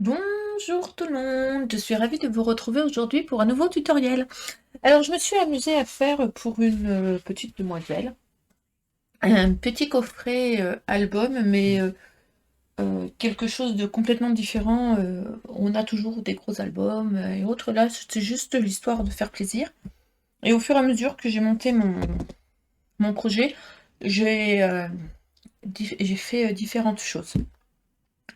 Bonjour tout le monde, je suis ravie de vous retrouver aujourd'hui pour un nouveau tutoriel. Alors je me suis amusée à faire pour une petite demoiselle un petit coffret album, mais quelque chose de complètement différent. On a toujours des gros albums et autres, là c'était juste l'histoire de faire plaisir. Et au fur et à mesure que j'ai monté mon projet, j'ai j'ai fait différentes choses.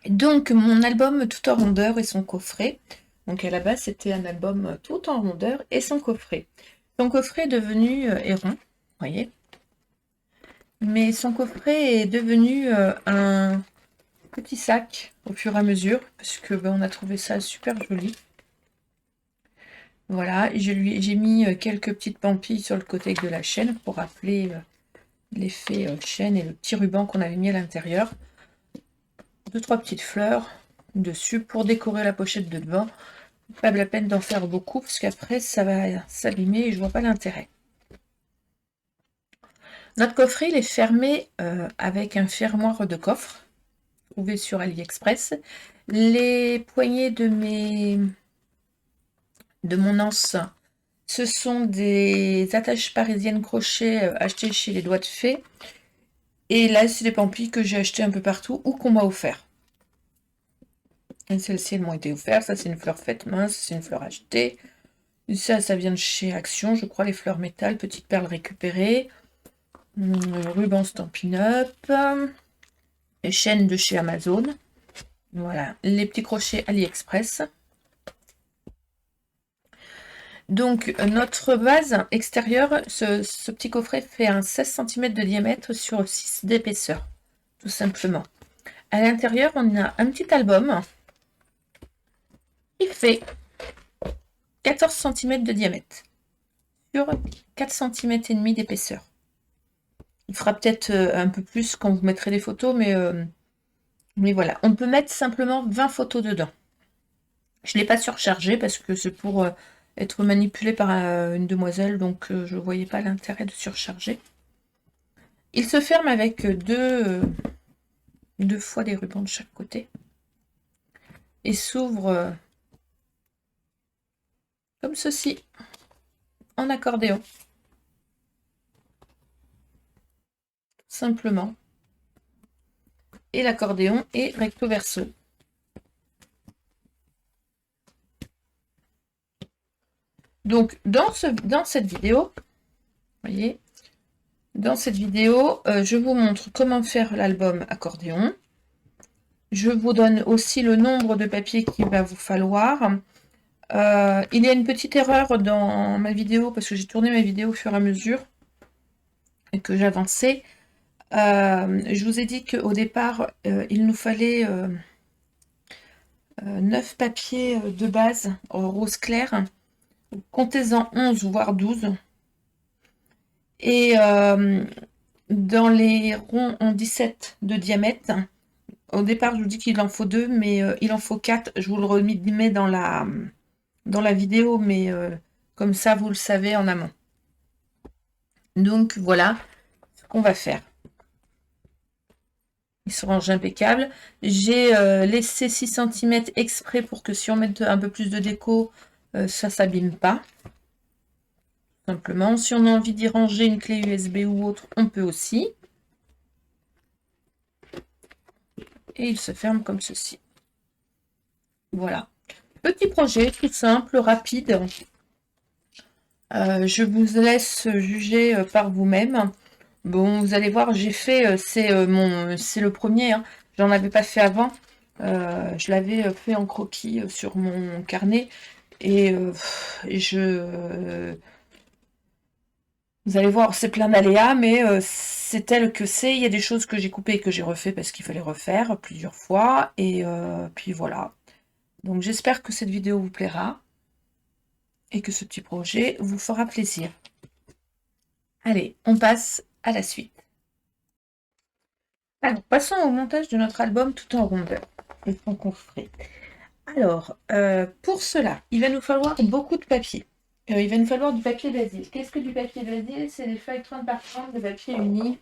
Donc mon album tout en rondeur et son coffret. Donc à la base c'était un album tout en rondeur et son coffret. Son coffret est devenu est rond, vous voyez. Mais son coffret est devenu un petit sac au fur et à mesure parce que ben, on a trouvé ça super joli. Voilà, j'ai mis quelques petites pampilles sur le côté de la chaîne pour rappeler l'effet chaîne et le petit ruban qu'on avait mis à l'intérieur. Deux, trois petites fleurs dessus pour décorer la pochette de devant. Pas la peine d'en faire beaucoup parce qu'après ça va s'abîmer et je vois pas l'intérêt. Notre coffret il est fermé avec un fermoir de coffre trouvé sur AliExpress. Les poignées de mon anse, ce sont des attaches parisiennes crochet achetées chez les Doigts de Fée. Et là c'est des pampilles que j'ai achetées un peu partout ou qu'on m'a offert. Celles-ci elles m'ont été offertes. Ça c'est une fleur faite main, c'est une fleur achetée. Ça vient de chez Action, je crois, les fleurs métal, petites perles récupérées, ruban Stampin' Up, chaîne de chez Amazon, voilà, les petits crochets AliExpress. Donc notre base extérieure, ce petit coffret fait un 16 cm de diamètre sur 6 d'épaisseur, tout simplement. À l'intérieur, on a un petit album qui fait 14 cm de diamètre sur 4 cm et demi d'épaisseur. Il fera peut-être un peu plus quand vous mettrez les photos, mais voilà. On peut mettre simplement 20 photos dedans. Je ne l'ai pas surchargé parce que c'est pour être manipulé par une demoiselle, donc je ne voyais pas l'intérêt de surcharger. Il se ferme avec deux fois des rubans de chaque côté et s'ouvre comme ceci, en accordéon. Simplement. Et l'accordéon est recto verso. Donc dans cette vidéo, vous voyez, dans cette vidéo, je vous montre comment faire l'album accordéon. Je vous donne aussi le nombre de papiers qu'il va vous falloir. Il y a une petite erreur dans ma vidéo, parce que j'ai tourné ma vidéo au fur et à mesure et que j'avançais. Je vous ai dit qu'au départ, il nous fallait 9 papiers de base rose clair. Comptez-en 11 voire 12. Et dans les ronds en 17 de diamètre, au départ je vous dis qu'il en faut 2, mais il en faut 4. Je vous le remets dans la vidéo, mais comme ça vous le savez en amont. Donc voilà ce qu'on va faire. Ils se rangent impeccables. J'ai laissé 6 cm exprès pour que si on met un peu plus de déco, ça ne s'abîme pas. Simplement, si on a envie d'y ranger une clé USB ou autre, on peut aussi. Et il se ferme comme ceci. Voilà. Petit projet, tout simple, rapide. Je vous laisse juger par vous-même. Bon, vous allez voir, j'ai fait, c'est le premier, hein. J'en avais pas fait avant. Je l'avais fait en croquis sur mon carnet. Et vous allez voir, c'est plein d'aléas, mais c'est tel que c'est. Il y a des choses que j'ai coupées et que j'ai refait parce qu'il fallait refaire plusieurs fois. Et puis voilà. Donc j'espère que cette vidéo vous plaira et que ce petit projet vous fera plaisir. Allez, on passe à la suite. Alors, passons au montage de notre album tout en rondeur et son coffret. Alors, pour cela, il va nous falloir beaucoup de papier. Il va nous falloir du papier basile. Qu'est-ce que du papier basile? C'est des feuilles 30 par 30 de papier uni,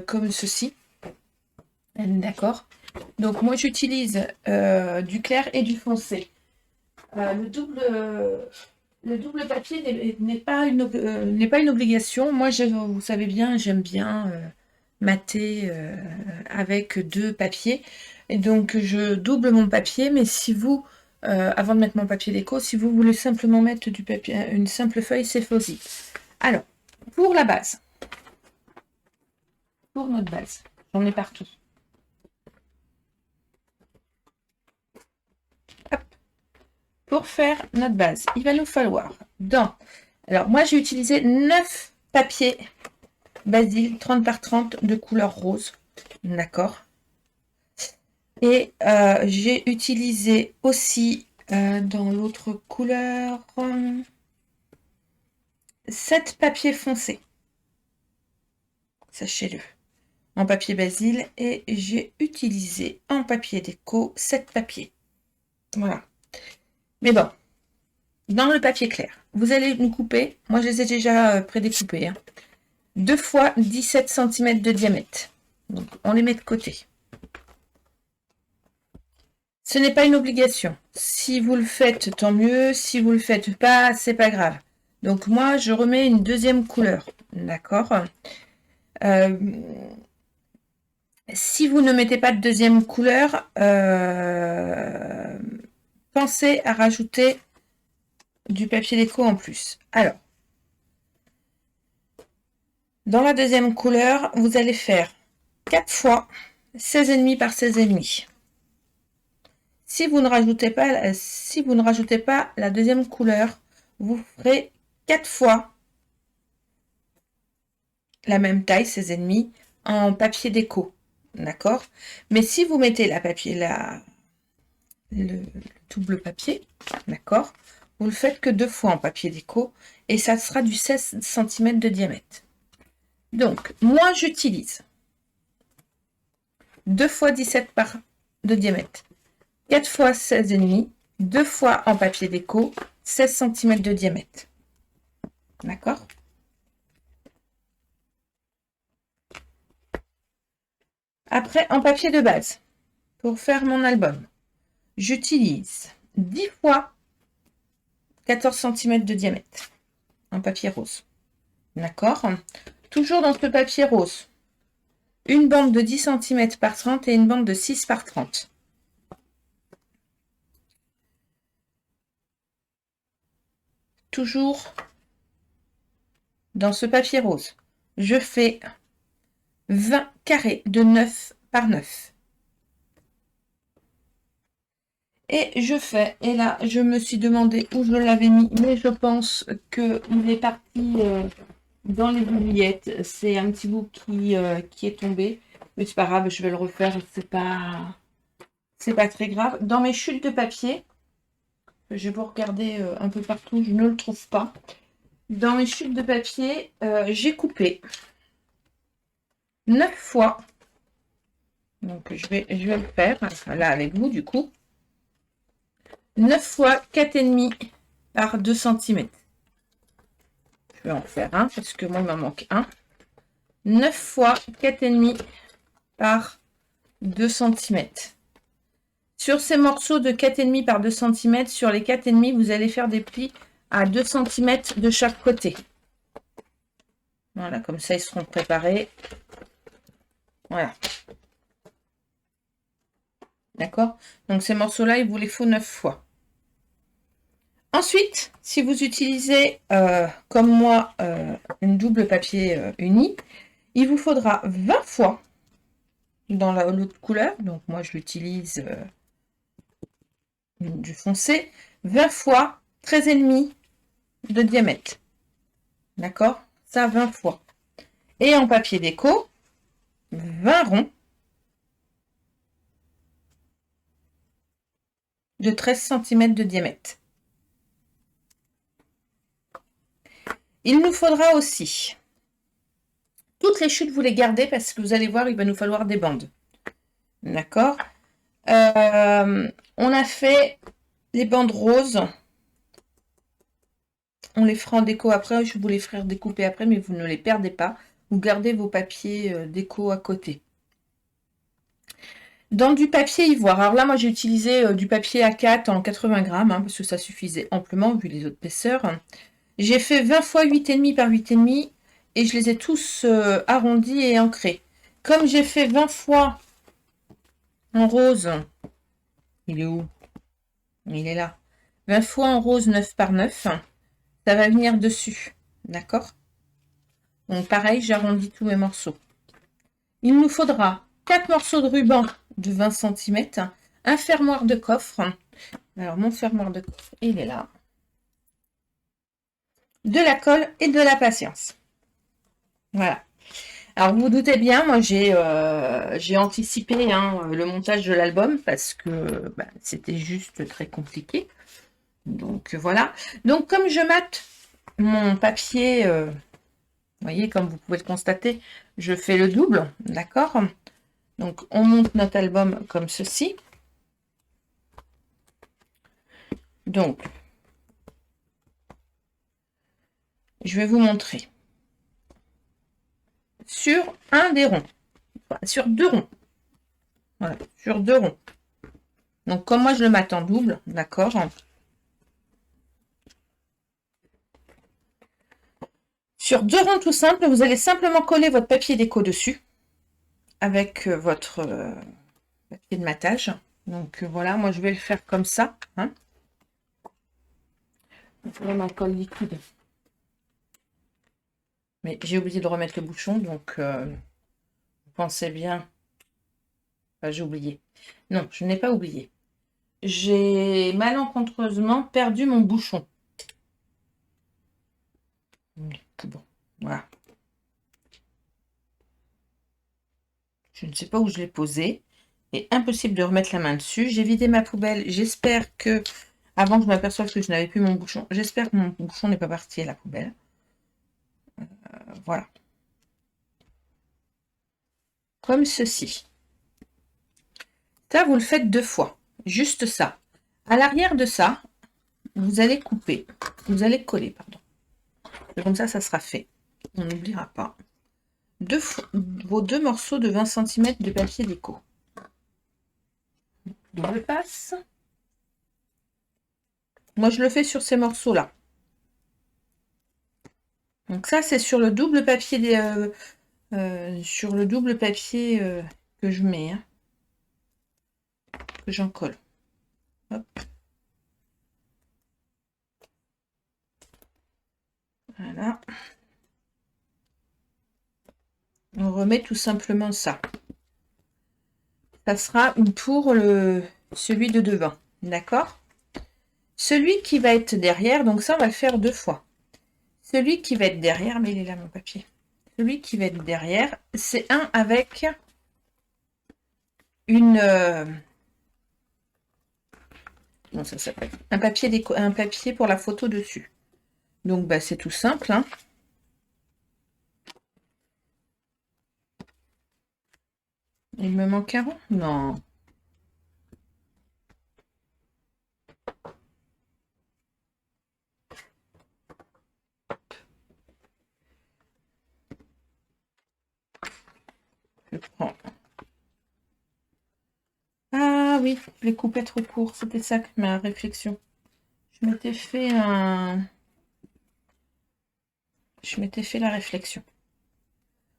comme ceci. D'accord. Donc moi j'utilise du clair et du foncé. Le double papier n'est pas une obligation. Moi, vous savez bien, j'aime bien mater avec deux papiers. Et donc, je double mon papier. Mais si vous, avant de mettre mon papier déco, si vous voulez simplement mettre du papier, une simple feuille, c'est possible. Alors, pour la base, pour notre base, j'en ai partout. Hop. Pour faire notre base, il va nous falloir alors moi j'ai utilisé 9 papiers Basil 30 par 30 de couleur rose, d'accord. Et j'ai utilisé aussi dans l'autre couleur 7 papiers foncés, sachez-le, en papier Basil, et j'ai utilisé en papier déco 7 papiers. Voilà. Mais bon, dans le papier clair, vous allez nous couper, moi je les ai déjà prédécoupés, hein, 2 fois 17 cm de diamètre. Donc on les met de côté. Ce n'est pas une obligation. Si vous le faites, tant mieux. Si vous le faites pas, c'est pas grave. Donc moi, je remets une deuxième couleur. D'accord. Si vous ne mettez pas de deuxième couleur, pensez à rajouter du papier déco en plus. Alors, dans la deuxième couleur, vous allez faire 4 fois 16,5 par 16,5. Si vous ne rajoutez pas la deuxième couleur, vous ferez 4 fois la même taille, 16,5, en papier déco. D'accord? Mais si vous mettez le double papier, d'accord, vous le faites que 2 fois en papier déco et ça sera du 16 cm de diamètre. Donc, moi, j'utilise 2 fois 17 de diamètre, 4 fois 16,5, 2 fois en papier déco, 16 cm de diamètre. D'accord? Après, en papier de base, pour faire mon album, j'utilise 10 fois 14 cm de diamètre en papier rose. D'accord? Toujours dans ce papier rose, une bande de 10 cm par 30 et une bande de 6 par 30. Toujours dans ce papier rose, je fais 20 carrés de 9 par 9. Et et là, je me suis demandé où je l'avais mis, mais je pense qu'il est parti dans les oubliettes. C'est un petit bout qui est tombé, mais c'est pas grave, je vais le refaire, c'est pas très grave. Dans mes chutes de papier, je vais vous regarder un peu partout, je ne le trouve pas. Dans mes chutes de papier, j'ai coupé 9 fois. Donc je vais le faire là avec vous du coup. 9 fois 4,5 par 2 cm. Je vais en faire un parce que moi il m'en manque un. 9 fois 4,5 par 2 cm. Sur ces morceaux de 4,5 par 2 cm, sur les 4,5, vous allez faire des plis à 2 cm de chaque côté. Voilà, comme ça ils seront préparés. Voilà. D'accord? Donc ces morceaux-là, il vous les faut 9 fois. Ensuite, si vous utilisez, comme moi, une double papier uni, il vous faudra 20 fois dans l'autre couleur. Donc moi, je l'utilise du foncé. 20 fois 13,5 de diamètre. D'accord? Ça, 20 fois. Et en papier déco, 20 ronds de 13 cm de diamètre. Il nous faudra aussi, toutes les chutes, vous les gardez parce que vous allez voir, il va nous falloir des bandes. D'accord? On a fait les bandes roses. On les fera en déco après. Je vous les ferai découper après, mais vous ne les perdez pas. Vous gardez vos papiers déco à côté. Dans du papier ivoire. Alors là, moi, j'ai utilisé du papier A4 en 80 grammes, hein, parce que ça suffisait amplement, vu les autres épaisseurs. J'ai fait 20 fois 8,5 par 8,5 et je les ai tous arrondis et ancrés. Comme j'ai fait 20 fois en rose, il est où? Il est là. 20 fois en rose 9 par 9, ça va venir dessus. D'accord? Donc pareil, j'arrondis tous mes morceaux. Il nous faudra 4 morceaux de ruban de 20 cm, un fermoir de coffre. Alors mon fermoir de coffre, il est là. De la colle et de la patience. Voilà. Alors vous vous doutez bien, moi j'ai anticipé hein, le montage de l'album parce que bah, c'était juste très compliqué. Donc voilà. Donc comme je mate mon papier, vous voyez, comme vous pouvez le constater, je fais le double, d'accord? Donc on monte notre album comme ceci. Donc, je vais vous montrer. Sur un des ronds, enfin, sur 2 ronds. Voilà, sur 2 ronds. Donc comme moi je le mate en double, d'accord? Sur 2 ronds tout simples, vous allez simplement coller votre papier déco dessus avec votre papier de matage. Donc voilà, moi je vais le faire comme ça. Hein. Je vais ma colle liquide. Mais j'ai oublié de remettre le bouchon, donc vous pensez bien. Enfin, j'ai oublié. Non, je n'ai pas oublié. J'ai malencontreusement perdu mon bouchon. Bon, voilà. Je ne sais pas où je l'ai posé. Et impossible de remettre la main dessus. J'ai vidé ma poubelle. J'espère que, avant que je m'aperçoive que je n'avais plus mon bouchon, j'espère que mon bouchon n'est pas parti à la poubelle. Voilà. Comme ceci. Ça, vous le faites 2 fois. Juste ça. À l'arrière de ça, vous allez couper. Vous allez coller, pardon. Et comme ça sera fait. On n'oubliera pas. Vos 2 morceaux de 20 cm de papier déco. Double passe. Moi, je le fais sur ces morceaux-là. Donc ça, c'est sur le double papier que je mets, hein, que j'en colle. Hop. Voilà. On remet tout simplement ça. Ça sera pour celui de devant. D'accord? Celui qui va être derrière, donc ça, on va le faire 2 fois. Celui qui va être derrière, mais il est là mon papier. Celui qui va être derrière, c'est un avec une... non, ça s'appelle un papier pour la photo dessus. Donc, bah, c'est tout simple. Hein. Il me manque un rond? Non. Je prends. Ah oui, je l'ai coupé trop court. C'était ça ma réflexion. Je m'étais fait la réflexion.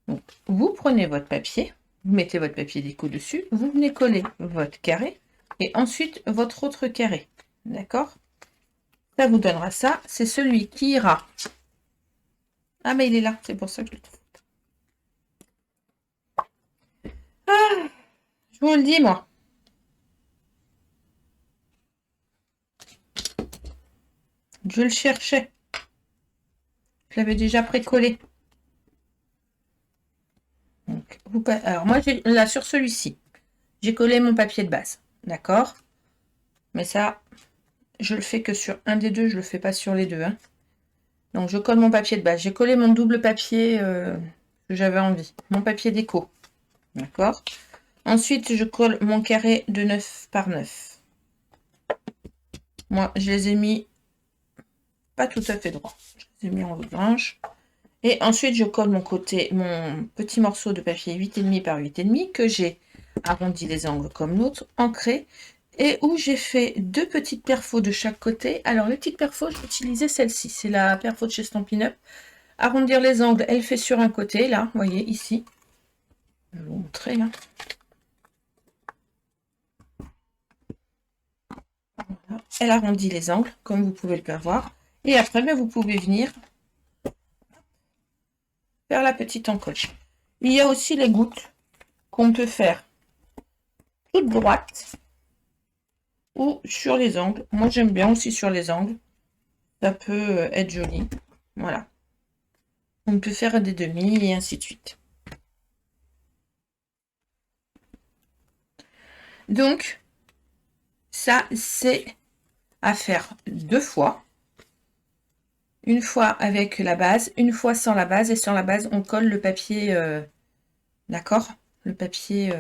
Donc, vous prenez votre papier, vous mettez votre papier déco dessus, vous venez coller votre carré et ensuite votre autre carré. D'accord? Ça vous donnera ça. C'est celui qui ira. Ah, mais il est là. C'est pour ça que je le trouve. Ah, je vous le dis, moi. Je le cherchais. Je l'avais déjà précollé. Alors, moi, là, sur celui-ci, j'ai collé mon papier de base. D'accord? Mais ça, je le fais que sur un des deux. Je le fais pas sur les deux. Hein. Donc, je colle mon papier de base. J'ai collé mon double papier que j'avais envie. Mon papier déco. D'accord? Ensuite, je colle mon carré de 9 par 9. Moi, je les ai mis pas tout à fait droit. Je les ai mis en branche. Et ensuite, je colle mon petit morceau de papier 8,5 par 8,5 que j'ai arrondi les angles comme l'autre, ancré, et où j'ai fait 2 petites perfos de chaque côté. Alors les petites perfos, j'ai utilisé celle-ci, c'est la perfo de chez Stampin' Up. Arrondir les angles, elle fait sur un côté, là, vous voyez, ici. Je vais vous montrer, là. Voilà. Elle arrondit les angles, comme vous pouvez le voir. Et après, ben, vous pouvez venir faire la petite encoche. Il y a aussi les gouttes qu'on peut faire toutes droites ou sur les angles. Moi, j'aime bien aussi sur les angles. Ça peut être joli. Voilà. On peut faire des demi et ainsi de suite. Donc, ça, c'est à faire 2 fois. Une fois avec la base, une fois sans la base. Et sans la base, on colle le papier, d'accord? Le papier,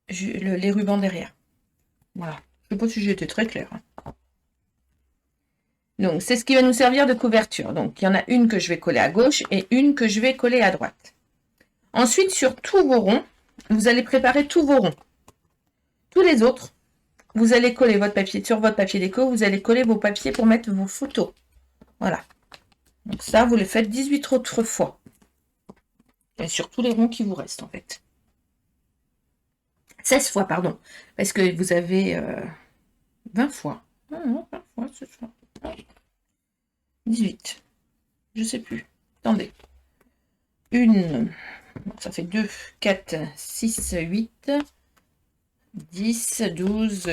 les rubans derrière. Voilà. Je ne sais pas si j'ai été très claire. Donc, c'est ce qui va nous servir de couverture. Donc, il y en a une que je vais coller à gauche et une que je vais coller à droite. Ensuite, sur tous vos ronds, vous allez préparer tous vos ronds. Tous les autres, vous allez coller votre papier sur votre papier déco. Vous allez coller vos papiers pour mettre vos photos. Voilà. Donc ça, vous le faites 18 autres fois. Et sur tous les ronds qui vous restent, en fait. 16 fois, pardon. Parce que vous avez 20 fois. Non, 20 fois, c'est ça. 18. Je sais plus. Attendez. Ça fait 2, 4, 6, 8, 10, 12,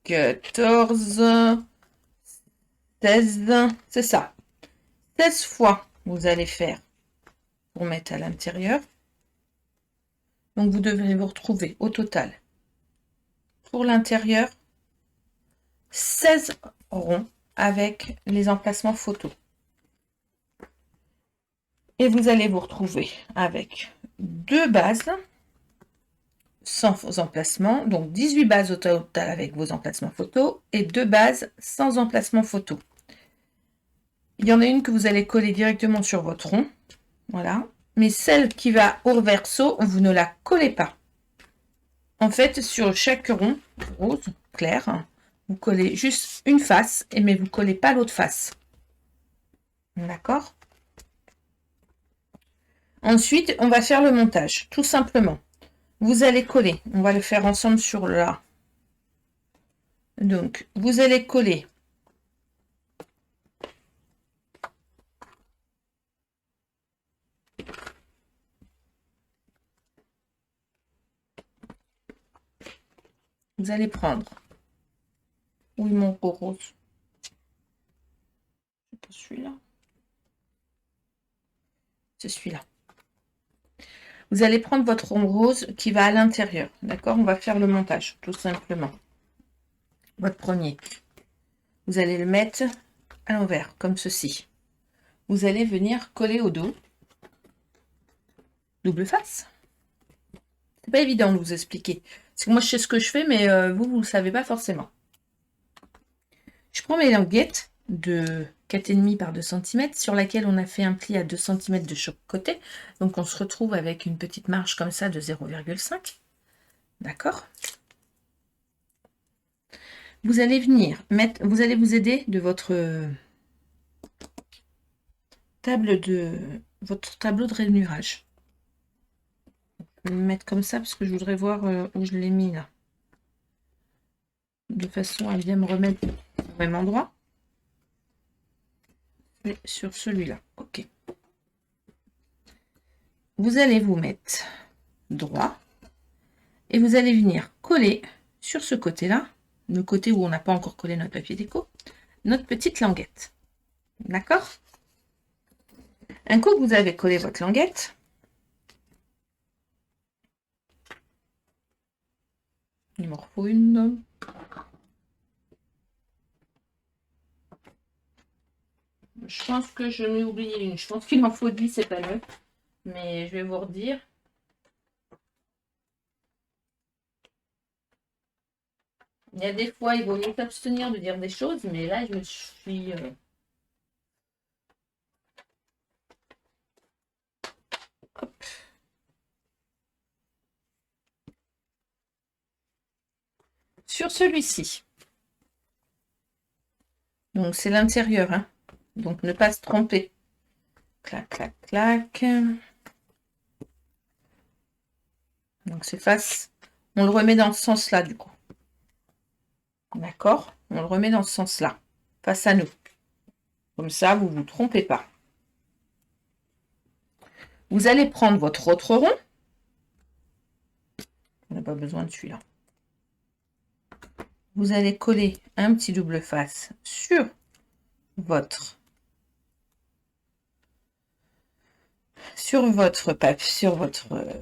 14, 16. C'est ça. 16 fois, vous allez faire pour mettre à l'intérieur. Donc, vous devrez vous retrouver au total pour l'intérieur 16 ronds avec les emplacements photos. Et vous allez vous retrouver avec 2 bases sans emplacement, donc 18 bases au total avec vos emplacements photos et 2 bases sans emplacement photo. Il y en a une que vous allez coller directement sur votre rond, voilà, mais celle qui va au verso, vous ne la collez pas. En fait, sur chaque rond rose clair, vous collez juste une face, mais vous ne collez pas l'autre face. D'accord? Ensuite, on va faire le montage, tout simplement. Vous allez coller, on va le faire ensemble sur là. Donc, vous allez coller vous allez prendre, où est mon gros rose? C'est pas celui-là. C'est celui-là. Vous allez prendre votre rond rose qui va à l'intérieur, d'accord? On va faire le montage, tout simplement. Votre premier. Vous allez le mettre à l'envers, comme ceci. Vous allez venir coller au dos. Double face. C'est pas évident de vous expliquer. Parce que moi, je sais ce que je fais, mais vous ne le savez pas forcément. Je prends mes languettes de 4,5 par 2 cm sur laquelle on a fait un pli à 2 cm de chaque côté. Donc, on se retrouve avec une petite marge comme ça de 0,5. D'accord? Vous allez venir mettre, vous allez vous aider de votre votre tableau de rainurage. Je vais me mettre comme ça parce que je voudrais voir où je l'ai mis là. De façon à bien me remettre au même endroit. Et sur celui-là. Ok. Vous allez vous mettre droit. Et vous allez venir coller sur ce côté-là, le côté où on n'a pas encore collé notre papier déco, notre petite languette. D'accord? Un coup que vous avez collé votre languette, il m'en faut une. Je pense que je m'ai oublié une. Je pense qu'il m'en faut 10, c'est pas neuf. Mais je vais vous redire. Il y a des fois, il vaut mieux s'abstenir de dire des choses, mais là, je me suis... Hop. sur celui-ci. Donc, c'est l'intérieur, hein. Donc, ne pas se tromper. Clac, clac, clac. Donc, c'est face. On le remet dans ce sens-là, du coup. D'accord? On le remet dans ce sens-là, face à nous. Comme ça, vous ne vous trompez pas. Vous allez prendre votre autre rond. On n'a pas besoin de celui-là. Vous allez coller un petit double face sur votre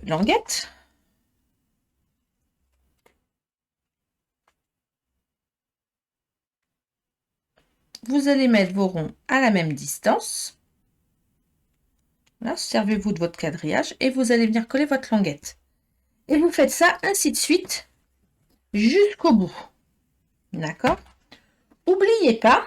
languette. Vous allez mettre vos ronds à la même distance. Là, servez-vous de votre quadrillage et vous allez venir coller votre languette. Et vous faites ça ainsi de suite jusqu'au bout. D'accord? N'oubliez pas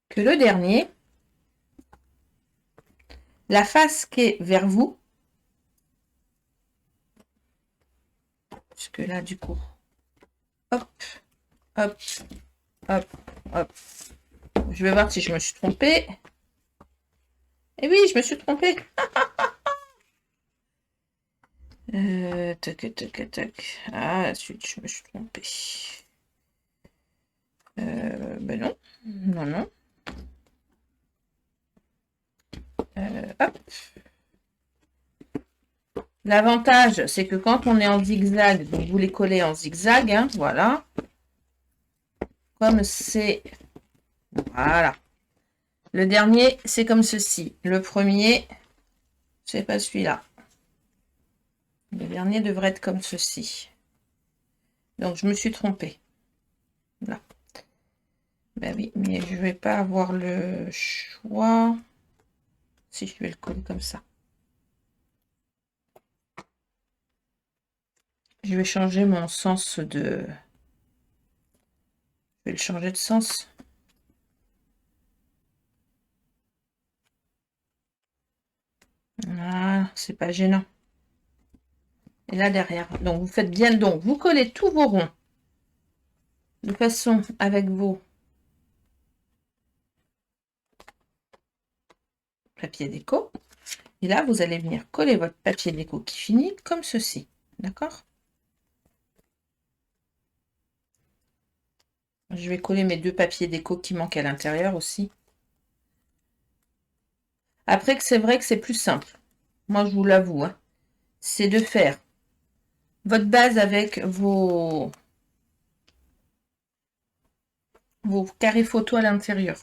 que le dernier, la face qui est vers vous, puisque là, du coup, hop, hop, hop, hop. Je vais voir si je me suis trompée. Eh oui, je me suis trompée. Tac, tac, tac. Ah, la suite, je me suis trompée. Ben non. Non, non. Hop. L'avantage, c'est que quand on est en zigzag, donc vous les collez en zigzag, hein, voilà. Comme c'est... Voilà. Le dernier, c'est comme ceci. Le premier, c'est pas celui-là. Le dernier devrait être comme ceci. Donc, je me suis trompée. Là. Ben oui, mais je vais pas avoir le choix. Si je vais le coller comme ça. Je vais changer mon sens de... Je vais le changer de sens. Voilà, c'est pas gênant. Et là derrière. Donc vous faites bien, donc vous collez tous vos ronds de façon avec vos papiers déco. Et là, vous allez venir coller votre papier déco qui finit comme ceci. D'accord? Je vais coller mes deux papiers déco qui manquent à l'intérieur aussi. Après, que c'est vrai que c'est plus simple. Moi, je vous l'avoue. Hein, c'est de faire votre base avec vos carrés photo à l'intérieur.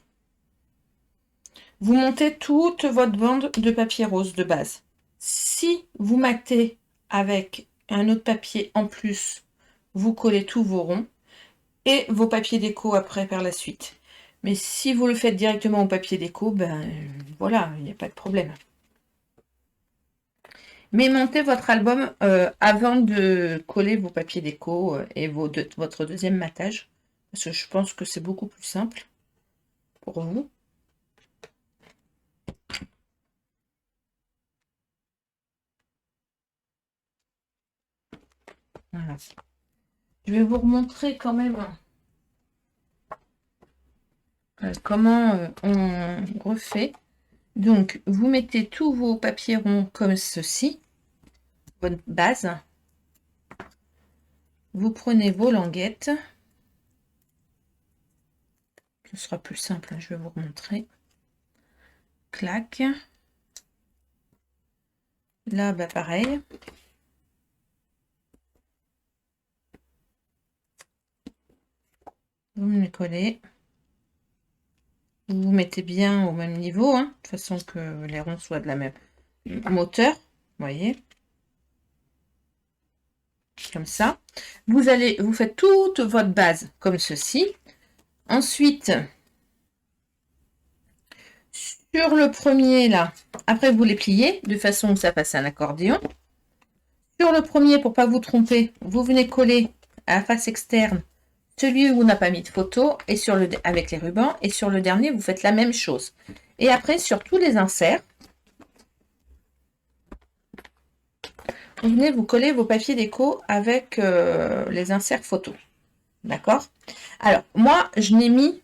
Vous montez toute votre bande de papier rose de base. Si vous matez avec un autre papier en plus, vous collez tous vos ronds et vos papiers déco après par la suite. Mais si vous le faites directement au papier déco, ben voilà, il n'y a pas de problème. Mais montez votre album avant de coller vos papiers déco et votre deuxième matage. Parce que je pense que c'est beaucoup plus simple pour vous. Voilà. Je vais vous remontrer quand même comment on refait. Donc, vous mettez tous vos papiers ronds comme ceci, votre base. Vous prenez vos languettes. Ce sera plus simple, je vais vous remontrer. Clac. Là, bah pareil. Vous me les collez. Vous vous mettez bien au même niveau, hein, de façon que les ronds soient de la même hauteur. Vous voyez. Comme ça. Vous faites toute votre base comme ceci. Ensuite, sur le premier là, après vous les pliez de façon que ça fasse un accordéon. Sur le premier, pour pas vous tromper, vous venez coller à la face externe celui où on n'a pas mis de photo et avec les rubans, et sur le dernier, vous faites la même chose. Et après, sur tous les inserts, venez vous coller vos papiers déco avec les inserts photos. D'accord? Alors, moi, je n'ai mis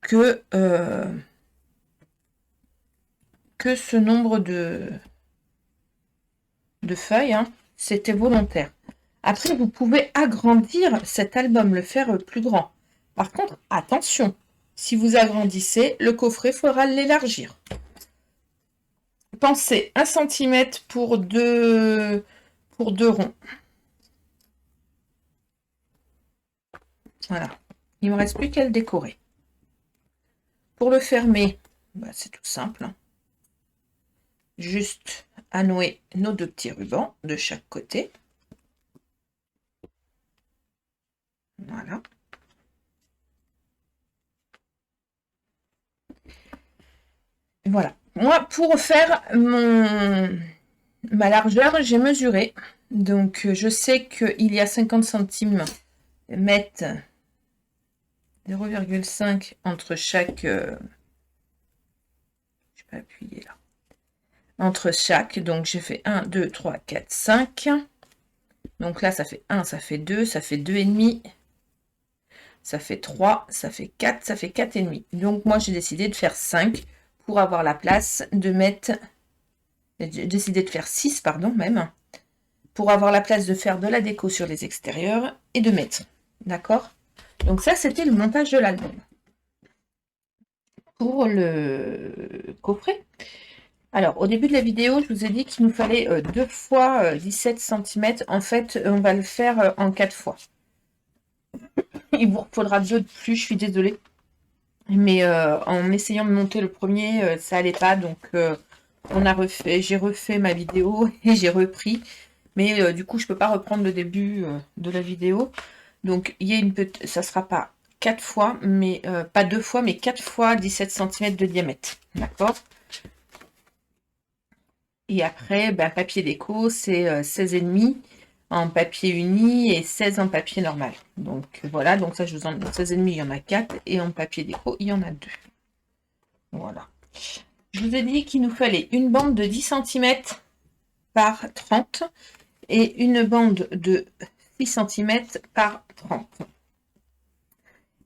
que ce nombre de feuilles. Hein. C'était volontaire. Après, vous pouvez agrandir cet album, le faire plus grand. Par contre, attention, si vous agrandissez, le coffret, il faudra l'élargir. Pensez 1 cm pour deux ronds. Voilà. Il ne me reste plus qu'à le décorer. Pour le fermer, bah, c'est tout simple. Hein. Juste à nouer nos 2 petits rubans de chaque côté. Voilà. Voilà. Moi, pour faire ma largeur, j'ai mesuré. Donc, je sais qu'il y a 50 cm 0,5 entre chaque... je ne vais pas appuyer là. Entre chaque, donc j'ai fait 1, 2, 3, 4, 5. Donc là, ça fait 1, ça fait 2, ça fait 2,5. Ça fait 3, ça fait 4, ça fait 4,5. Donc moi, j'ai décidé de faire 5 pour avoir la place de mettre... J'ai décidé de faire 6, pardon, même. Pour avoir la place de faire de la déco sur les extérieurs et de mettre. D'accord? Donc ça, c'était le montage de l'album. Pour le coffret. Alors, au début de la vidéo, je vous ai dit qu'il nous fallait 2 fois 17 cm. En fait, on va le faire en 4 fois. Il vous faudra 2 de plus, je suis désolée. Mais en essayant de monter le premier, ça allait pas. Donc, j'ai refait ma vidéo et j'ai repris. Mais du coup, je peux pas reprendre le début de la vidéo. Donc, il y a ça sera pas 4 fois, mais pas 2 fois, mais 4 fois 17 cm de diamètre. D'accord? Et après, ben, papier déco, c'est 16,5 en papier uni et 16 en papier normal. Donc voilà, donc ça je vous en dis 16,5, il y en a 4 et en papier déco, il y en a 2. Voilà. Je vous ai dit qu'il nous fallait une bande de 10 cm par 30 et une bande de 6 cm par 30.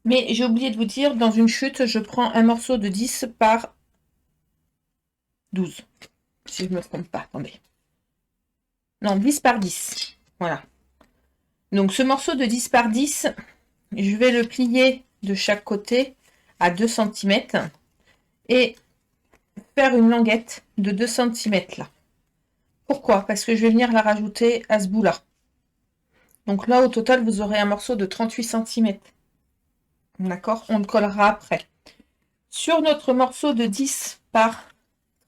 Mais j'ai oublié de vous dire, dans une chute, je prends un morceau de 10 par 12. Si je ne me trompe pas, attendez. Non, 10 par 10. Voilà. Donc ce morceau de 10 par 10, je vais le plier de chaque côté à 2 cm et faire une languette de 2 cm là. Pourquoi? Parce que je vais venir la rajouter à ce bout-là. Donc là, au total, vous aurez un morceau de 38 cm. D'accord? On le collera après. Sur notre morceau de 10 par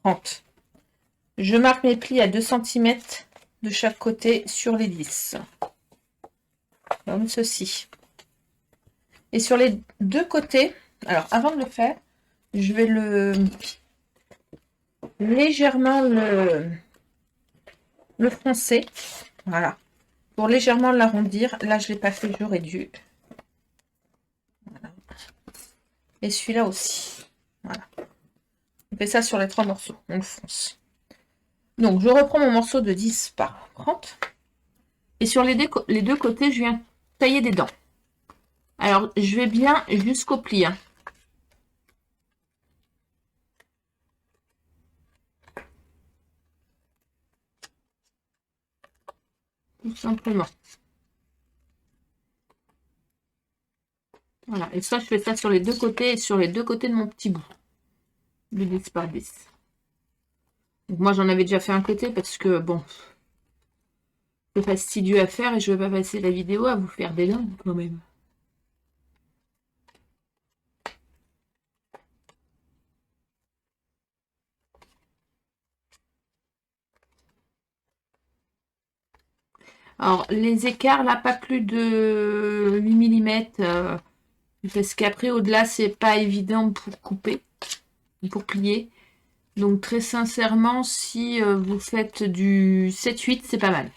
30, je marque mes plis à 2 cm de chaque côté sur les 10. Comme ceci. Et sur les 2 côtés, alors avant de le faire, je vais légèrement le froncer. Voilà. Pour légèrement l'arrondir. Là, je ne l'ai pas fait, j'aurais dû. Voilà. Et celui-là aussi. Voilà. On fait ça sur les 3 morceaux. On le fonce. Donc, je reprends mon morceau de 10 par 30. Et sur les 2 côtés, je viens tailler des dents. Alors, je vais bien jusqu'au pli. Hein. Tout simplement. Voilà. Et ça, je fais ça sur les 2 côtés et sur les 2 côtés de mon petit bout. De 10 par 10. Donc, moi, j'en avais déjà fait un côté parce que, bon, c'est fastidieux à faire et je ne vais pas passer la vidéo à vous faire des dents quand même. Alors, les écarts, là, pas plus de 8 mm, parce qu'après, au-delà, c'est pas évident pour couper, pour plier. Donc, très sincèrement, si vous faites du 7-8, c'est pas mal.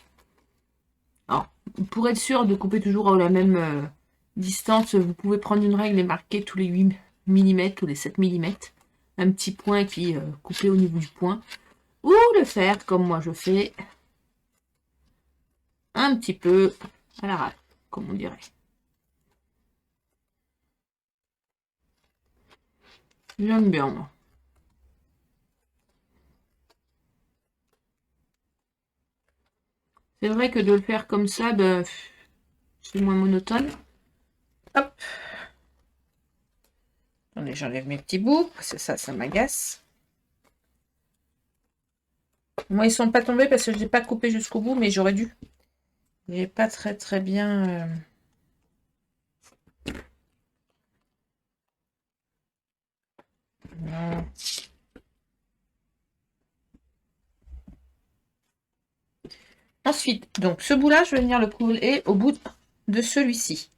Alors, pour être sûr de couper toujours à la même distance, vous pouvez prendre une règle et marquer tous les 8 mm ou les 7 mm. Un petit point et puis couper au niveau du point. Ou Ou le faire comme moi je fais, un petit peu à la râpe, comme on dirait. J'aime bien, moi. C'est vrai que de le faire comme ça, ben, c'est moins monotone. Hop. Attendez, j'enlève mes petits bouts, parce que ça m'agace. Moi, ils sont pas tombés parce que je n'ai pas coupé jusqu'au bout, mais j'aurais dû. J'ai pas très bien... Non. Ensuite, donc ce bout-là, je vais venir le couler au bout de celui-ci.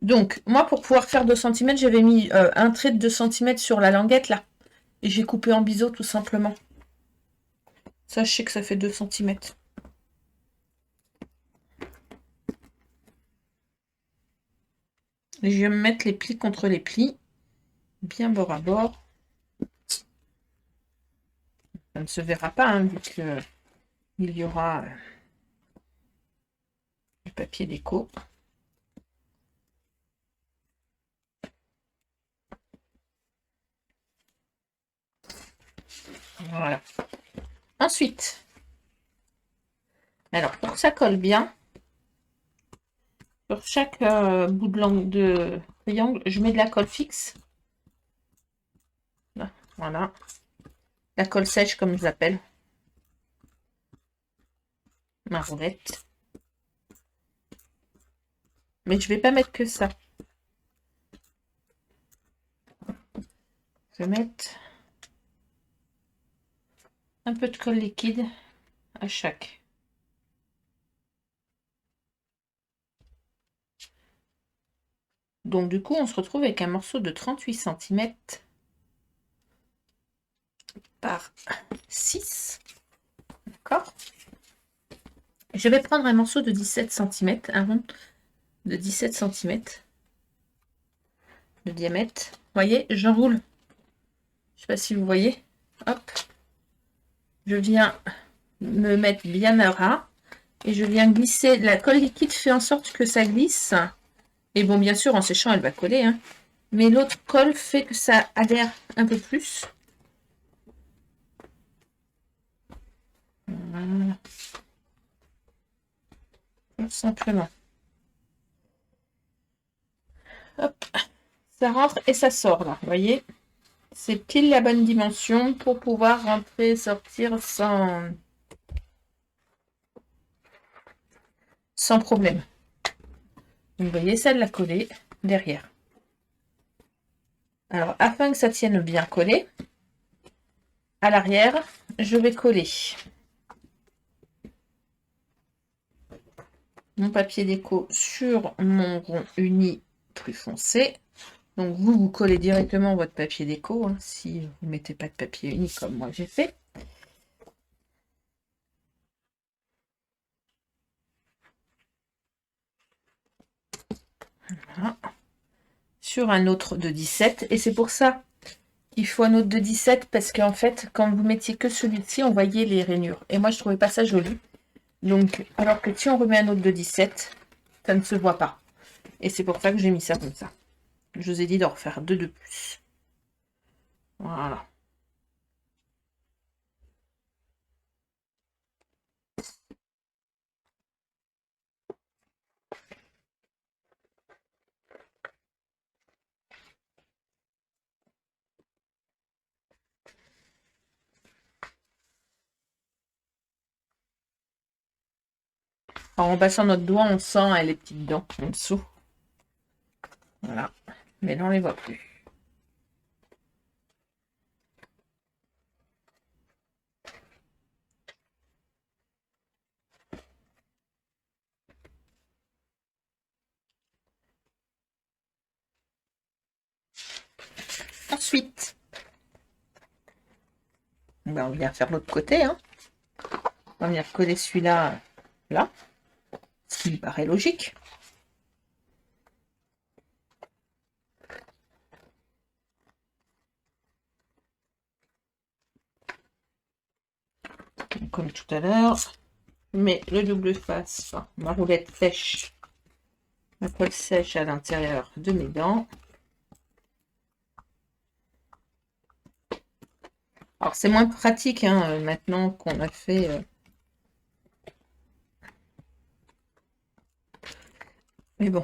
Donc, moi, pour pouvoir faire 2 cm, j'avais mis un trait de 2 cm sur la languette, là. Et j'ai coupé en biseau, tout simplement. Ça, je sais que ça fait 2 cm. Et je vais me mettre les plis contre les plis. Bien bord à bord. Ça ne se verra pas, hein, vu qu'il y aura du papier déco. Voilà. Ensuite, alors pour que ça colle bien, sur chaque bout de langue de triangle, je mets de la colle fixe. Là, voilà. La colle sèche, comme je l'appelle. Ma roulette. Mais je vais pas mettre que ça. Je vais mettre un peu de colle liquide à chaque. Donc du coup, on se retrouve avec un morceau de 38 cm par 6. D'accord. Je vais prendre un morceau de 17 cm, un rond de 17 cm de diamètre. Vous voyez, j'enroule. Je sais pas si vous voyez. Hop. Je viens me mettre bien à ras. Et je viens glisser. La colle liquide fait en sorte que ça glisse. Et bon, bien sûr, en séchant, elle va coller. Hein. Mais l'autre colle fait que ça adhère un peu plus. Voilà. Tout simplement. Hop. Ça rentre et ça sort là. Vous voyez? C'est pile la bonne dimension pour pouvoir rentrer et sortir sans problème. Donc, vous voyez, ça de la coller derrière. Alors, afin que ça tienne bien collé, à l'arrière, je vais coller mon papier déco sur mon rond uni plus foncé. Donc, vous collez directement votre papier déco, hein, si vous ne mettez pas de papier uni comme moi j'ai fait. Voilà. Sur un autre de 17. Et c'est pour ça qu'il faut un autre de 17, parce qu'en fait, quand vous mettiez que celui-ci, on voyait les rainures. Et moi, je trouvais pas ça joli. Donc, alors que si on remet un autre de 17, ça ne se voit pas. Et c'est pour ça que j'ai mis ça comme ça. Je vous ai dit d'en refaire 2 de plus. Voilà. Alors, en passant notre doigt, on sent les petites dents en dessous. Voilà. Mais là, on les voit plus. Ensuite, ben, on vient faire l'autre côté. Hein. On va venir coller celui-là là, ce qui me paraît logique. comme tout à l'heure, je mets le double face, enfin, ma roulette sèche, ma colle sèche à l'intérieur de mes dents. Alors c'est moins pratique hein, maintenant qu'on a fait... Mais bon,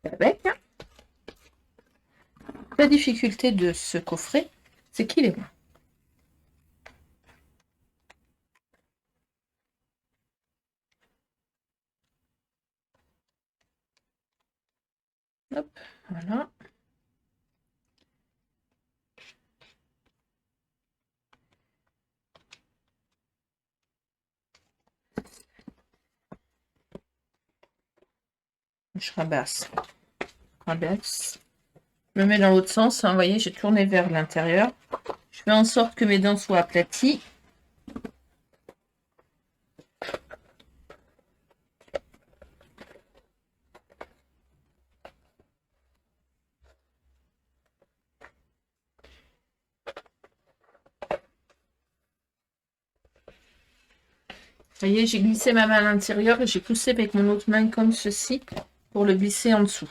avec. Hein. La difficulté de ce coffret, c'est qu'il est loin. Hop, voilà. Je rabaisse. Rabaisse. Je me mets dans l'autre sens. Hein, vous voyez, j'ai tourné vers l'intérieur. Je fais en sorte que mes dents soient aplaties. Vous voyez, j'ai glissé ma main à l'intérieur et j'ai poussé avec mon autre main comme ceci pour le glisser en dessous.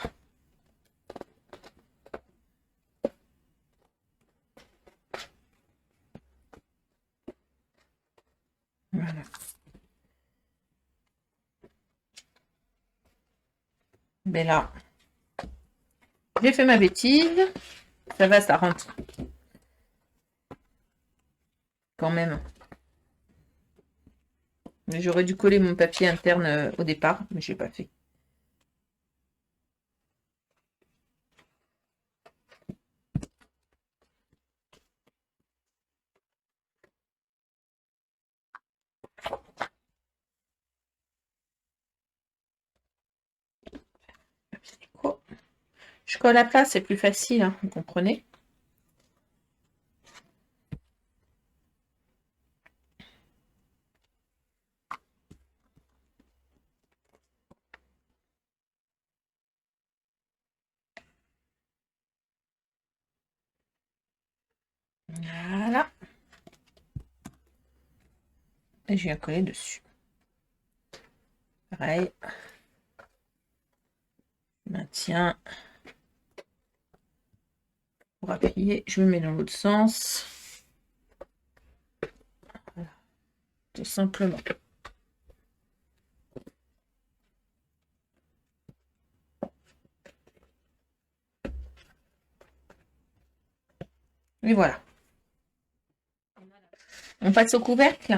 Voilà. Mais là, j'ai fait ma bêtise. Ça va, ça rentre. Quand même. J'aurais dû coller mon papier interne au départ, mais je l'ai pas fait. Je colle à plat, c'est plus facile, hein, vous comprenez? Voilà. Et je viens coller dessus. Pareil. Je maintiens. Pour appuyer, je me mets dans l'autre sens. Voilà. Tout simplement. Et voilà. On passe au couvercle.